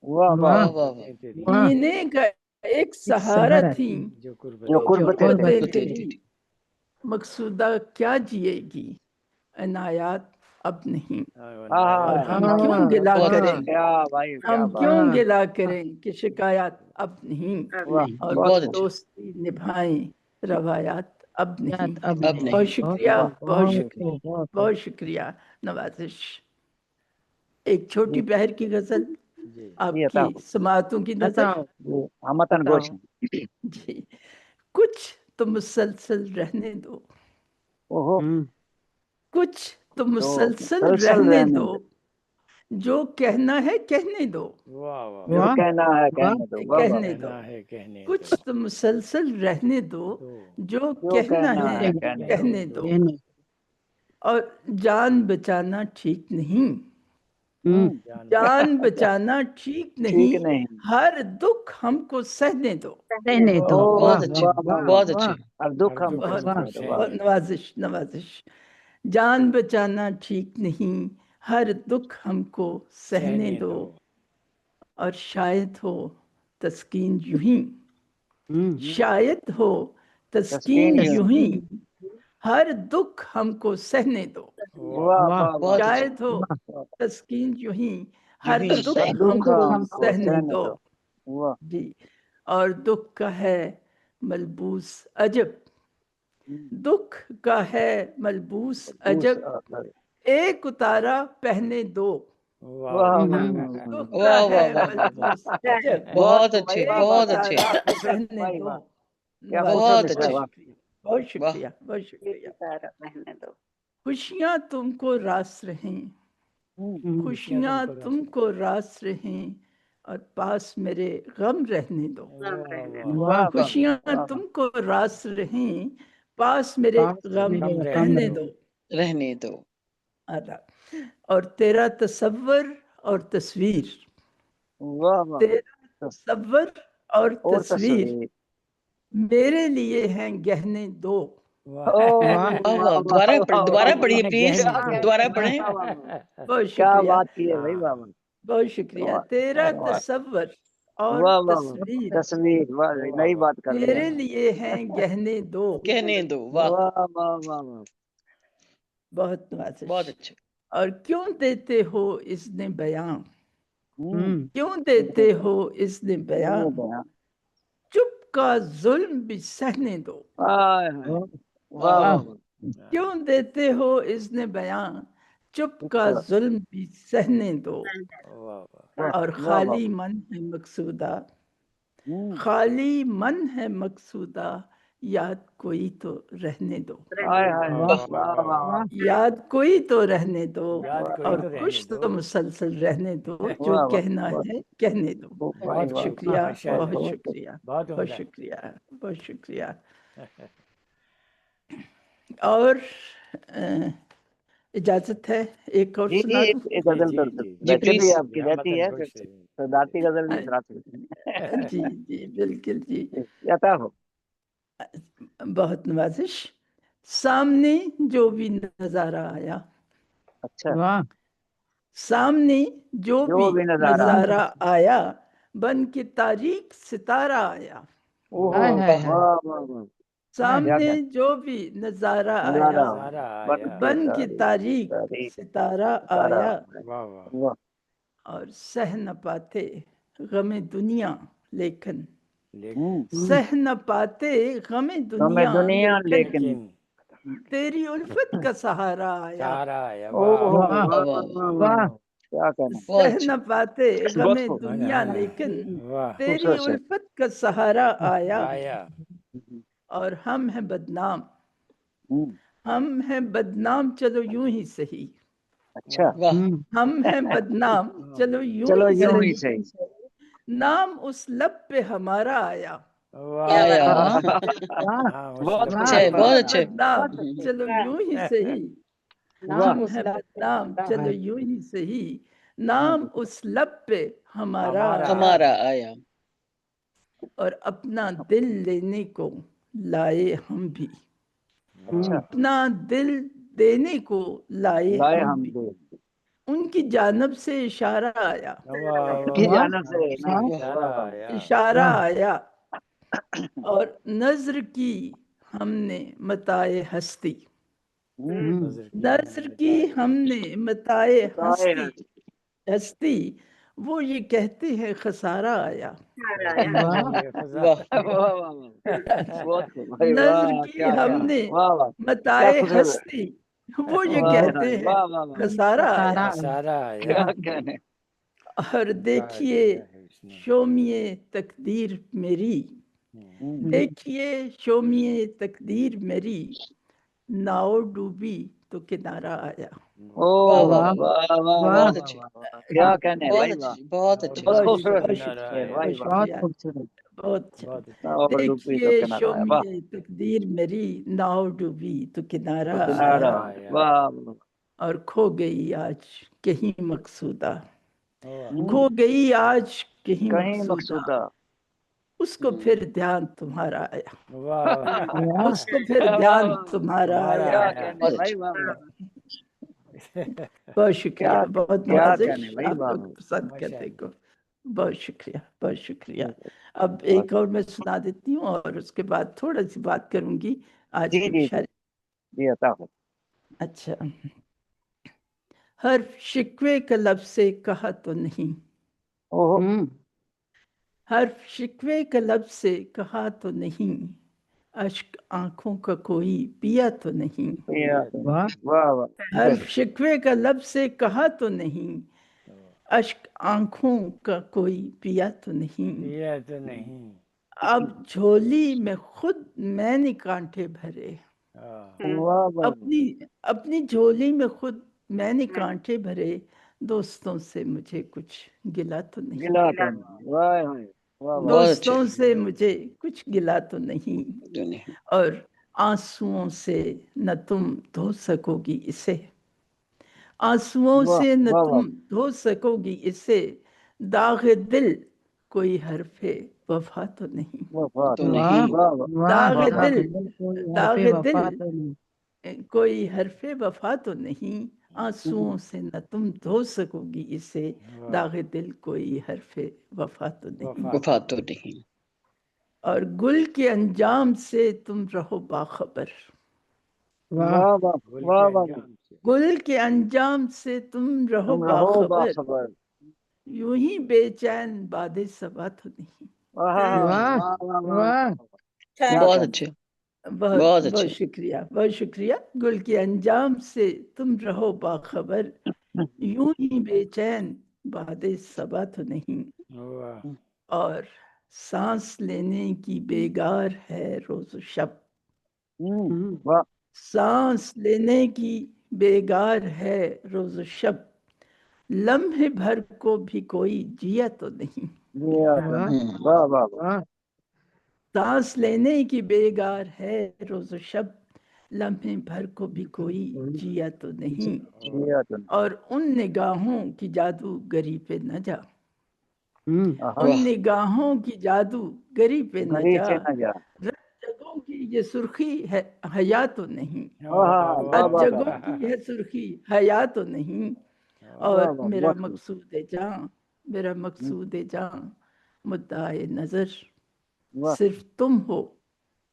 Speaker 1: واہ واہ.
Speaker 2: جینے کا ایک سہارا تھی
Speaker 1: جو
Speaker 2: جو
Speaker 1: قربتیں
Speaker 2: قربتیں
Speaker 1: تیری.
Speaker 2: تیری. مقصودہ کیا جیے گی عنایات اب نہیں. اور ہم کیوں گلا کریں,
Speaker 1: کیا بھائی, کیا
Speaker 2: ہم
Speaker 1: بات.
Speaker 2: کیوں گلا کریں کہ شکایات اب نہیں.
Speaker 1: واہ
Speaker 2: اور
Speaker 5: بہت اچھا.
Speaker 2: دوستی نبھائیں روایات اب نہیں.
Speaker 5: اب نہیں.
Speaker 2: بہت شکریہ, بہت شکریہ, بہت شکریہ. نوازش. ایک چھوٹی بہر کی غزل آپ
Speaker 1: جی عطا
Speaker 2: کی سماعتوں کی نظر.
Speaker 1: ہمتن گوش.
Speaker 2: جی. کچھ تو مسلسل رہنے دو, کچھ تو مسلسل رہنے دو, جو کہنا ہے کہنے دو.
Speaker 1: جو کہنا ہے کہنے دو.
Speaker 2: کہنے دو. کچھ تو مسلسل رہنے دو, جو کہنا ہے کہنے دو. اور جان بچانا ٹھیک نہیں, جان بچانا ٹھیک نہیں. ہر دکھ ہم کو سہنے دو.
Speaker 5: بہت اچھے, بہت اچھے.
Speaker 1: اب دکھ ہم
Speaker 2: نوازش, نوازش. جان بچانا ٹھیک نہیں, ہر دکھ ہم کو سہنے دو. اور شاید ہو تسکین یوں ہی, شاید ہو تسکین یوں ہی, ہر دکھ ہم کو سہنے دو. شاید ہو تسکین یوں ہی, ہر دکھ ہم کو سہنے دو. جی. اور دکھ کا ہے ملبوس عجب, دکھ کا ہے ملبوس عجب, ایک اتارا پہنے دو. دکھ کا ہے ملبوس عجب,
Speaker 5: بہت اچھے,
Speaker 2: ایک
Speaker 5: بہت اچھے,
Speaker 2: اتارا پہنے دو.
Speaker 5: بہت اچھے.
Speaker 2: بہت شکریہ, بہت شکریہ. خوشیاں تم کو راس رہیں, خوشیاں تم کو راس رہیں اور پاس میرے غم رہنے دو. خوشیاں تم کو راس رہیں پاس میرے غم رہنے دو.
Speaker 5: رہنے دو.
Speaker 2: اور تیرا تصور اور تصویر، تیرا تصور اور تصویر میرے لیے ہیں گہنے دو.
Speaker 5: دوبارہ پڑھیے پلیز، دوبارہ پڑھیں.
Speaker 2: بہت
Speaker 1: کیا
Speaker 2: شکریہ،
Speaker 1: بات کی ہے بھائی بابا.
Speaker 2: بہت شکریہ. تیرا تصور اور تصویر
Speaker 1: تصویر نئی بات کر رہے
Speaker 2: میرے
Speaker 1: ہیں.
Speaker 2: لیے ہیں گہنے دو.
Speaker 5: کہنے دو. واہ
Speaker 1: واہ واہ واہ واہ.
Speaker 2: بہت نوازش.
Speaker 5: بہت اچھا.
Speaker 2: اور کیوں دیتے ہو اس نے بیان، کیوں دیتے ہو اس نے بیان، چپ کا ظلم بھی سہنے دو. کیوں دیتے ہو اس نے بیان، چپ کا ظلم بھی سہنے دو. اور خالی من ہے مقصودہ، خالی من ہے مقصودہ، یاد کوئی تو رہنے دو. یاد کوئی تو رہنے دو، اور خوش تو مسلسل رہنے دو. جو کہنا ہے کہنے دو. بہت شکریہ، بہت شکریہ، بہت شکریہ، بہت شکریہ. اور اجازت ہے ایک اور سنا دوں؟
Speaker 1: ایک غزل تو ویسے بھی آپ کی رہتی ہے، صدارتی غزل بھی سنا سکتے ہیں.
Speaker 2: جی جی بالکل جی.
Speaker 1: عطا ہو.
Speaker 2: بہت نوازش. سامنے جو بھی نظارہ آیا،
Speaker 1: اچھا،
Speaker 2: سامنے جو بھی نظارہ آیا، بن کے تاریک ستارہ آیا. سامنے جو بھی نظارہ آیا، بن کے تاریک ستارہ آیا. اور سہ نہ پاتے غم دنیا لیکن، سہ نہ پاتے غم دنیا لیکن، تیری الفت کا سہارا آیا. سہ نہ پاتے غم دنیا لیکن، تیری الفت کا سہارا آیا. اور ہم ہیں بدنام، ہم ہیں بدنام چلو یوں ہی سہی.
Speaker 1: اچھا،
Speaker 2: ہم ہیں بدنام چلو یوں ہی سہی. نام اس لب پہ ہمارا آیا.
Speaker 5: بہت اچھے.
Speaker 2: بدنام چلو یوں ہی سہی. ہم ہیں بدنام چلو یوں ہی سہی. نام اس لب پہ ہمارا
Speaker 5: آیا.
Speaker 2: اور اپنا دل لینے کو لائے ہم بھی. اپنا دل دینے کو لائے ہم بھی. ان کی جانب سے اشارہ آیا. اشارہ آیا. اور نظر کی ہم نے متاع ہستی. نظر کی ہم نے متاع ہستی. وہ یہ کہتے ہیں خسارہ آیا. نظر کی ہم نے متاع ہستی. وہ یہ کہتے ہیں خسارہ آیا. اور دیکھیے شومیے تقدیر میری، دیکھیے شومیے تقدیر میری، ناؤ ڈوبی تو کنارہ آیا.
Speaker 5: بہت اچھے.
Speaker 1: کیا کہنے
Speaker 5: بہت اچھے.
Speaker 2: بہت دیکھیے شومیے تقدیر میری، ناؤ ڈوبی تو کنارہ آیا. اور کھو گئی آج کہیں مقصودہ، کھو گئی آج کہیں مقصودہ. اس کو پھر دھیان تمہارا آیا. اس کو پھر دھیان تمہارا آیا. بہت شکریہ، بہت نوازش آپ لوگ پسند کرتے کو. بہت شکریہ، بہت شکریہ. اب ایک اور میں سنا دیتی ہوں اور اس کے بعد تھوڑا سی بات کروں گی آج کی مشاعرے. اچھا. ہر شکوے کا لب سے کہا تو نہیں، ہر شکوے کا لب سے کہا تو نہیں، اشک آنکھوں کا کوئی پیا تو نہیں. ہر شکوے کا لب سے کہا تو نہیں، اشک آنکھوں کا کوئی پیا تو نہیں. اب جھولی میں خود میں نے کانٹے بھرے، اپنی جھولی میں خود میں نے کانٹے بھرے. دوستوں سے مجھے کچھ گلا تو نہیں،
Speaker 1: گلا تو نہیں، واہ واہ واہ واہ،
Speaker 2: دوستوں سے مجھے کچھ گلا تو نہیں، اور آنسوؤں سے نہ تم دھو سکو گی اسے، آنسوؤں
Speaker 1: واہ
Speaker 2: سے نہ
Speaker 1: واہ
Speaker 2: تم
Speaker 1: واہ،
Speaker 2: دھو سکو گی اسے، داغ دل کوئی حرف وفا تو نہیں،
Speaker 1: وفا تو
Speaker 5: تو
Speaker 1: نہیں،
Speaker 5: نہیں،
Speaker 1: واہ واہ
Speaker 2: داغ
Speaker 1: واہ واہ،
Speaker 2: دل،
Speaker 6: کوئی
Speaker 2: داغ
Speaker 6: حرف
Speaker 2: دل
Speaker 6: وفا تو نہیں،
Speaker 2: کوئی حرف وفا تو نہیں، آنسوؤں سے نہ تم دھو سکو گی اسے، داغ دل کوئی حرف وفا تو نہیں،
Speaker 5: وفا تو نہیں،
Speaker 2: اور گل کے انجام سے تم رہو باخبر،
Speaker 6: واہ
Speaker 1: واہ واہ واہ واہ،
Speaker 2: گل کے انجام سے تم رہو
Speaker 1: تم رہو
Speaker 2: باخبر،
Speaker 1: باخبر،
Speaker 2: یوں ہی بے چین باد صبا تو نہیں،
Speaker 1: واہ
Speaker 6: واہ
Speaker 1: واہ واہ واہ،
Speaker 6: واہ،
Speaker 1: کیا
Speaker 5: بہت
Speaker 1: کہنا،
Speaker 5: اچھے،
Speaker 2: بہت
Speaker 5: بہت
Speaker 2: بہت
Speaker 5: اچھے،
Speaker 2: شکریہ، بہت شکریہ، گل کے انجام سے تم رہو باخبر، یوں ہی بے چین باد صبا تو نہیں، اور سانس لینے کی بیگار ہے روز و شب،
Speaker 1: واہ
Speaker 2: سانس لینے کی بیگار ہے روز و شب، لمحے بھر کو بھی کوئی جیا تو نہیں،
Speaker 6: واہ
Speaker 1: واہ واہ،
Speaker 6: واہ،
Speaker 2: سانس لینے کی بیگار ہے روز و شب، لمحے بھر کو بھی کوئی جیا تو نہیں،
Speaker 1: جیا تو نہیں،
Speaker 2: اور ان نگاہوں کی جادوگری پہ نہ جا،
Speaker 1: آہا،
Speaker 2: ان نگاہوں کی جادوگری پہ نہ
Speaker 1: گھڑی
Speaker 2: جا،
Speaker 1: سے نہ جا،
Speaker 2: رت جگوں کی یہ سرخی ہے حیا تو نہیں،
Speaker 1: آہا، واہ
Speaker 2: رت
Speaker 1: واہ
Speaker 2: جگوں کی یہ سرخی حیا تو نہیں، اور
Speaker 1: واہ واہ،
Speaker 2: میرا
Speaker 1: بہت خوب،
Speaker 2: مقصود جاں، میرا مقصود جاں مدعائے نظر
Speaker 1: واہ،
Speaker 2: صرف تم ہو،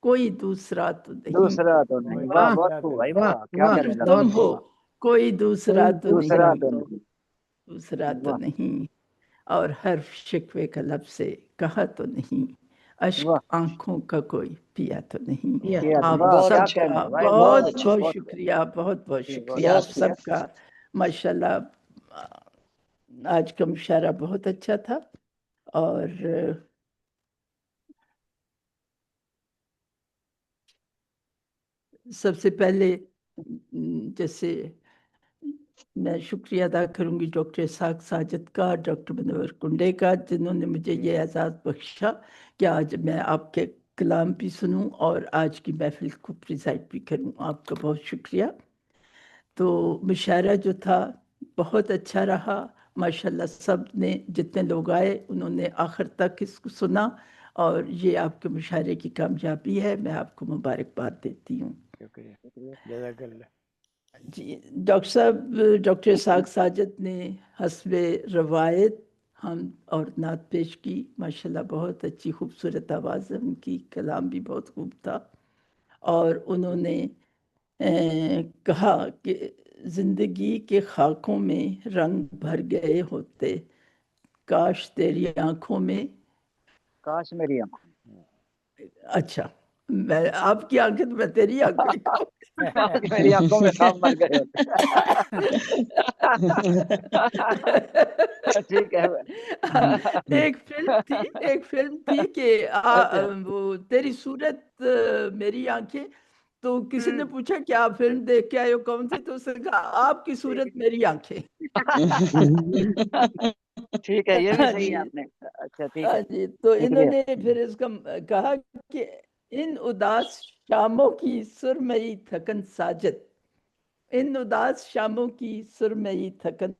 Speaker 2: کوئی دوسرا تو نہیں،
Speaker 1: دوسرا تو نہیں، واہ
Speaker 6: واہ
Speaker 1: بہت خوب بھائی،
Speaker 6: واہ
Speaker 1: واہ کیا
Speaker 6: واہ،
Speaker 1: کہنے
Speaker 2: صرف
Speaker 1: لگا،
Speaker 2: تم
Speaker 6: بہت
Speaker 2: ہو،
Speaker 6: خوب،
Speaker 2: کوئی دوسرا
Speaker 6: کوئی
Speaker 2: تو
Speaker 1: دوسرا
Speaker 2: نہیں،
Speaker 1: تو
Speaker 6: دوسرا
Speaker 1: نہیں،
Speaker 2: دوسرا تو
Speaker 1: واہ
Speaker 2: نہیں، اور حرف شکوے کا لب سے کہا تو نہیں، اشک
Speaker 1: واہ،
Speaker 2: آنکھوں کا کوئی پیا تو نہیں،
Speaker 6: کیا
Speaker 1: کیا تو،
Speaker 2: آپ
Speaker 1: واہ
Speaker 5: بہت
Speaker 2: سب
Speaker 1: کیا
Speaker 5: اچھے،
Speaker 1: کہنے
Speaker 2: کا
Speaker 1: بھائی، بہت
Speaker 2: بہت
Speaker 5: بہت
Speaker 1: خوب،
Speaker 5: اچھے،
Speaker 2: بہت
Speaker 1: بہت خوب،
Speaker 2: شکریہ، بہت بہت
Speaker 1: جی، بہت
Speaker 2: شکریہ
Speaker 5: بہت
Speaker 2: آپ
Speaker 5: خوب،
Speaker 2: سب کا، ماشاءاللہ آج کا مشاعرہ بہت اچھا تھا، اور سب سے پہلے جیسے میں شکریہ ادا کروں گی ڈاکٹر اسحاق ساجد کا، ڈاکٹر منور کنڈے کا، جنہوں نے مجھے یہ اعزاز بخشا کہ آج میں آپ کے کلام بھی سنوں اور آج کی محفل کو پریزائڈ بھی کروں، آپ کا بہت شکریہ۔ تو مشاعرہ جو تھا بہت اچھا رہا، ماشاءاللہ سب نے جتنے لوگ آئے انہوں نے آخر تک اس کو سنا، اور یہ آپ کے مشاعرے کی کامیابی ہے، میں آپ کو مبارکباد دیتی ہوں۔ جی ڈاکٹر صاحب، ڈاکٹر اسحاق ساجد نے حسب روایت ہم اور نعت پیش کی، ماشاءاللہ بہت اچھی خوبصورت آواز ہے ان کی، کلام بھی بہت خوب تھا، اور انہوں نے کہا کہ زندگی کے خاکوں میں رنگ بھر گئے ہوتے، کاش تیری آنکھوں میں،
Speaker 1: کاش میری آنکھوں،
Speaker 2: اچھا میں آپ کی آنکھیں تو میں تیری آنکھیں کہوں
Speaker 1: کاش میری آنکھوں میں خواب مر گئے ہوتے، ٹھیک ہے،
Speaker 2: ایک فلم تھی کہ
Speaker 1: اچھا،
Speaker 2: وہ تیری صورت میری آنکھیں، تو کسی نے پوچھا کہ آپ فلم دیکھ کے آئے ہو، کون سی؟ تو اس نے کہا آپ کی صورت میری آنکھیں۔
Speaker 1: ٹھیک ہے، یہ بھی صحیح ہے
Speaker 2: جی
Speaker 1: آپ نے، اچھا ٹھیک ہے،
Speaker 2: جی، تو انہوں
Speaker 1: شکریہ،
Speaker 2: نے پھر اس کا کہا کہ ان اداس شاموں کی سرمئی تھکن ساجد، ان اداس شاموں کی سرمئی تھکن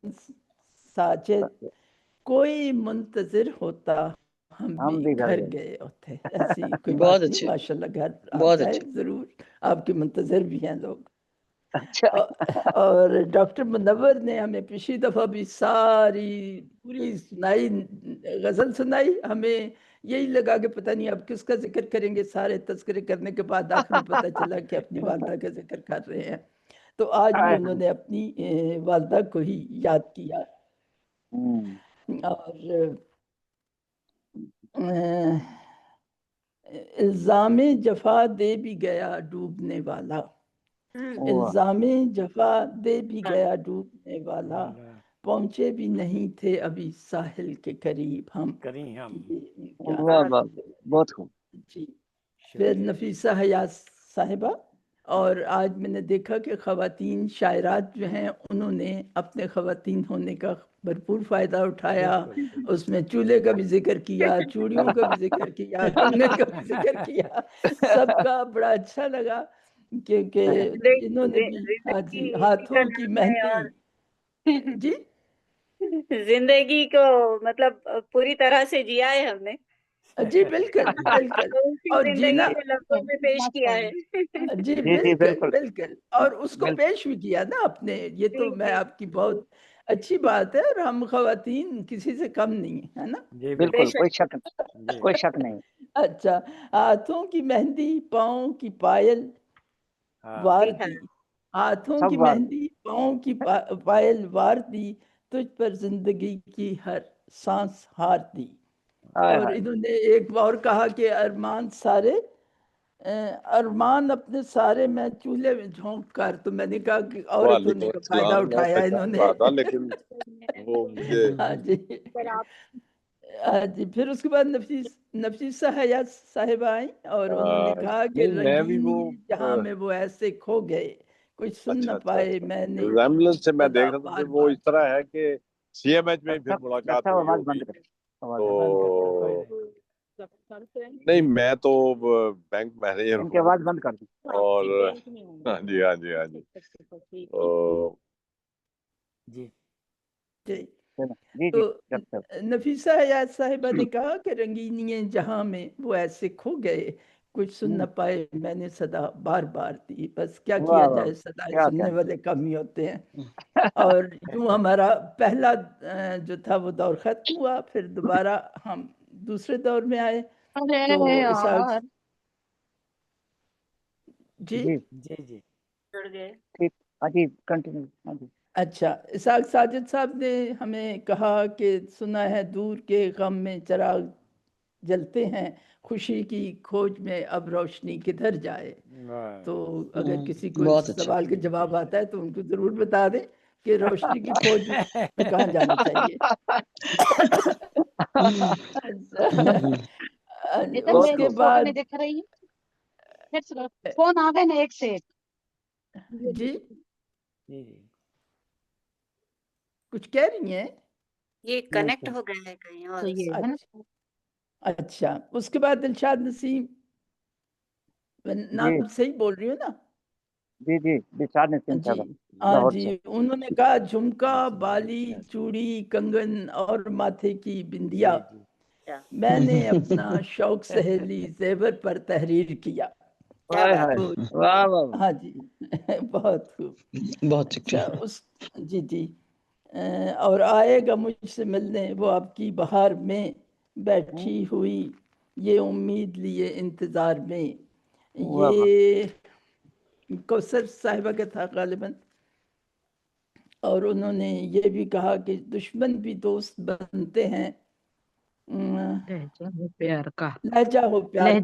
Speaker 2: ساجد، کوئی منتظر ہوتا ہم
Speaker 1: ہم
Speaker 2: بھی
Speaker 1: بھی گھر
Speaker 2: گھر
Speaker 1: گئے،
Speaker 2: گئے ہوتے، ایسی کوئی
Speaker 5: بہت
Speaker 2: بات نہیں،
Speaker 5: اچھے،
Speaker 2: ماشاءاللہ گھر آپ
Speaker 5: بہت
Speaker 2: جائیں
Speaker 5: اچھے،
Speaker 2: ضرور، آپ کے منتظر بھی ہیں لوگ۔
Speaker 1: اچھا،
Speaker 2: اور ڈاکٹر منور نے ہمیں پچھلی دفعہ بھی ساری پوری سنائی، غزل سنائی، ہمیں یہی لگا کہ پتہ نہیں اب کس کا ذکر کریں گے، سارے تذکرے کرنے کے بعد آخر میں پتہ چلا کہ اپنی والدہ کا ذکر کر رہے ہیں، تو آج بھی انہوں نے اپنی والدہ کو ہی یاد کیا، اور الزام جفا دے بھی گیا ڈوبنے والا، الزام جفا دے بھی گیا ڈوبنے والا، پہنچے بھی نہیں تھے ابھی ساحل کے قریب ہم،
Speaker 1: واہ واہ، بہت خوب،
Speaker 2: جی۔ پھر نفیسہ حیات صاحبہ، اور آج میں نے دیکھا کہ خواتین شاعرات جو ہیں انہوں نے اپنے خواتین ہونے کا بھرپور فائدہ اٹھایا، اس میں چولہے کا بھی ذکر کیا، چوڑیوں کا بھی ذکر کیا، کنگن کا بھی ذکر کیا، سب کا بڑا اچھا لگا کیونکہ انہوں نے بھی جی ہاتھوں کی مہندی جی
Speaker 4: زندگی کو مطلب پوری طرح سے جیا ہے ہم نے،
Speaker 2: جی بالکل بالکل، اور جینا
Speaker 4: زندگی کو لفظوں میں پیش کیا ہے۔
Speaker 2: جی بالکل بالکل، اور اس کو پیش بھی کیا نا آپ نے، یہ تو میں آپ کی بہت اچھی بات ہے، اور ہم خواتین کسی سے کم نہیں ہے نا،
Speaker 1: بالکل کوئی شک نہیں۔
Speaker 2: اچھا، ہاتھوں کی مہندی پاؤں کی پائل وار دی، ہاتھوں کی مہندی پاؤں کی پائل وار دی، تجھ پر زندگی کی ہر سانس ہار دی۔ اور انہوں نے ایک اور کہا کہ ارمان سارے ارمان اپنے سارے میں چولہے میں جھونک کر، تو میں نے کہا کہ عورت ہونے کا فائدہ اٹھایا انہوں نے،
Speaker 7: لیکن وہ مجھے
Speaker 2: ہاں جی ہاں جی۔ پھر اس کے بعد نفیسہ حیات صاحبہ آئیں اور انہوں نے کہا کہ
Speaker 7: میں بھی
Speaker 2: رنگینی
Speaker 7: وہ
Speaker 2: جہاں میں وہ ایسے کھو گئے کچھ سن نہ پائے میں نے
Speaker 7: ریزمبلنس سے میں دیکھ رہا تھا
Speaker 2: بار
Speaker 7: کہ وہ
Speaker 2: بار
Speaker 7: اس طرح ہے کہ سی ایم ایچ میں پھر ملاقات ہوئی ہوگی، تو نہیں میں تو بینک مینیجر
Speaker 1: ان کی آواز بند کر دیں۔
Speaker 7: اور ہاں جی ہاں جی ہاں جی
Speaker 3: جی
Speaker 2: جی تو نفیسہ حیات صاحبہ نے کہا کہ رنگینیاں جہاں میں وہ ایسے کھو گئے کچھ سن نہ پائے میں نے صدا بار بار دی، بس کیا کیا جائے، صدائیں سننے والے کم ہی ہوتے ہیں۔ اور یوں ہمارا پہلا جو تھا وہ دور ختم ہوا، پھر دوبارہ ہم دوسرے دور میں آئے تو اسحاق جی
Speaker 3: جی جی
Speaker 2: اچھا، اسحاق ساجد صاحب نے ہمیں کہا کہ سنا ہے دور کے غم میں چراغ جلتے ہیں، خوشی کی کھوج میں اب روشنی کدھر جائے۔ تو اگر کسی کو اس سوال کا جواب آتا ہے تو ان کو ضرور بتا دیں کہ روشنی کی کھوج میں کہاں جانا چاہیے۔ اس کے بعد
Speaker 6: فون آ گئے نا ایک سے
Speaker 2: جی کچھ کہہ رہی ہیں؟
Speaker 4: یہ کنیکٹ ہو گیا ہے کہیں اور۔
Speaker 2: اچھا، اس کے بعد دلشاد نسیم، نام صحیح بول رہی ہوں نا؟
Speaker 1: جی جی دلشاد نسیم
Speaker 2: جی ہاں جی، انہوں نے کہا جھمکا بالی چوڑی کنگن اور ماتھے کی بندیا میں نے اپنا شوق سہیلی زیور پر تحریر کیا۔ ہاں جی بہت خوب،
Speaker 5: بہت
Speaker 2: اچھا جی جی، اور آئے گا مجھ سے ملنے وہ آپ کی بہار میں بیٹھی ہوئی یہ امید لیے انتظار میں، یہ کوثر صاحبہ کا تھا غالباً، اور انہوں نے یہ بھی کہا کہ دشمن بھی دوست بنتے ہیں، لہجہ ہو پیار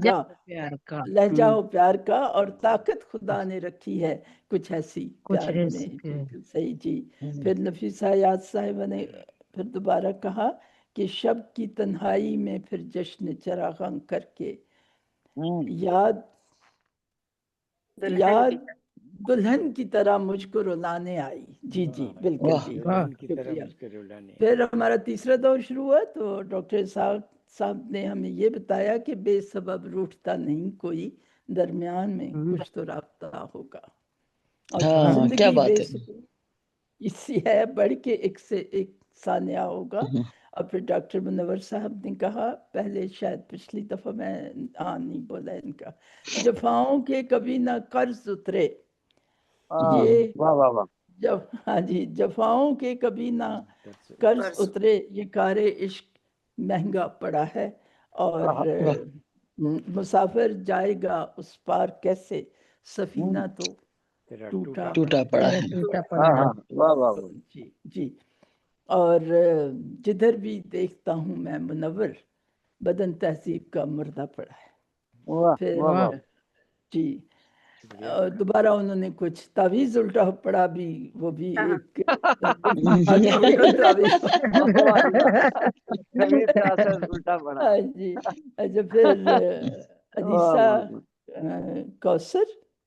Speaker 2: کا، لہجہ ہو پیار کا، اور طاقت خدا نے رکھی ہے کچھ ایسی پیار میں، بالکل صحیح جی۔ پھر نفیسہ حیات صاحبہ نے پھر دوبارہ کہا کہ شب کی تنہائی میں پھر جشن چراغاں کر کے یاد دلہن کی طرح مجھ کو رلانے آئی۔ جی جی بالکل جی، شکریہ۔ پھر ہمارا تیسرا دور شروع ہوا تو ڈاکٹر اسحاق صاحب نے ہمیں یہ بتایا کہ بے سبب روٹھتا نہیں کوئی، درمیان میں کچھ تو رابطہ ہوگا، اور زندگی بے سکون اس سے ہے بڑھ کے ایک سے ایک سانحہ ہوگا۔ اور پھر ڈاکٹر منور صاحب نے کہا، پہلے شاید پچھلی دفعہ میں نہیں بولا ان کا، جفاؤں کے کبھی نہ قرض اترے، یہ ہاں جی، جفاؤں کے کبھی نہ قرض اترے، یہ کار عشق مہنگا پڑا ہے، اور مسافر جائے گا اس پار کیسے، سفینہ تو ٹوٹا پڑا ہے۔ جی جی، اور جدھر بھی دیکھتا ہوں میں منور، بدن تہذیب کا مردہ پڑا ہے۔ پھر جی دوبارہ انہوں نے کچھ تعویذ الٹا پڑا بھی، وہ بھی ایک تعویذ جی۔ اچھا، پھر انیسہ کوثر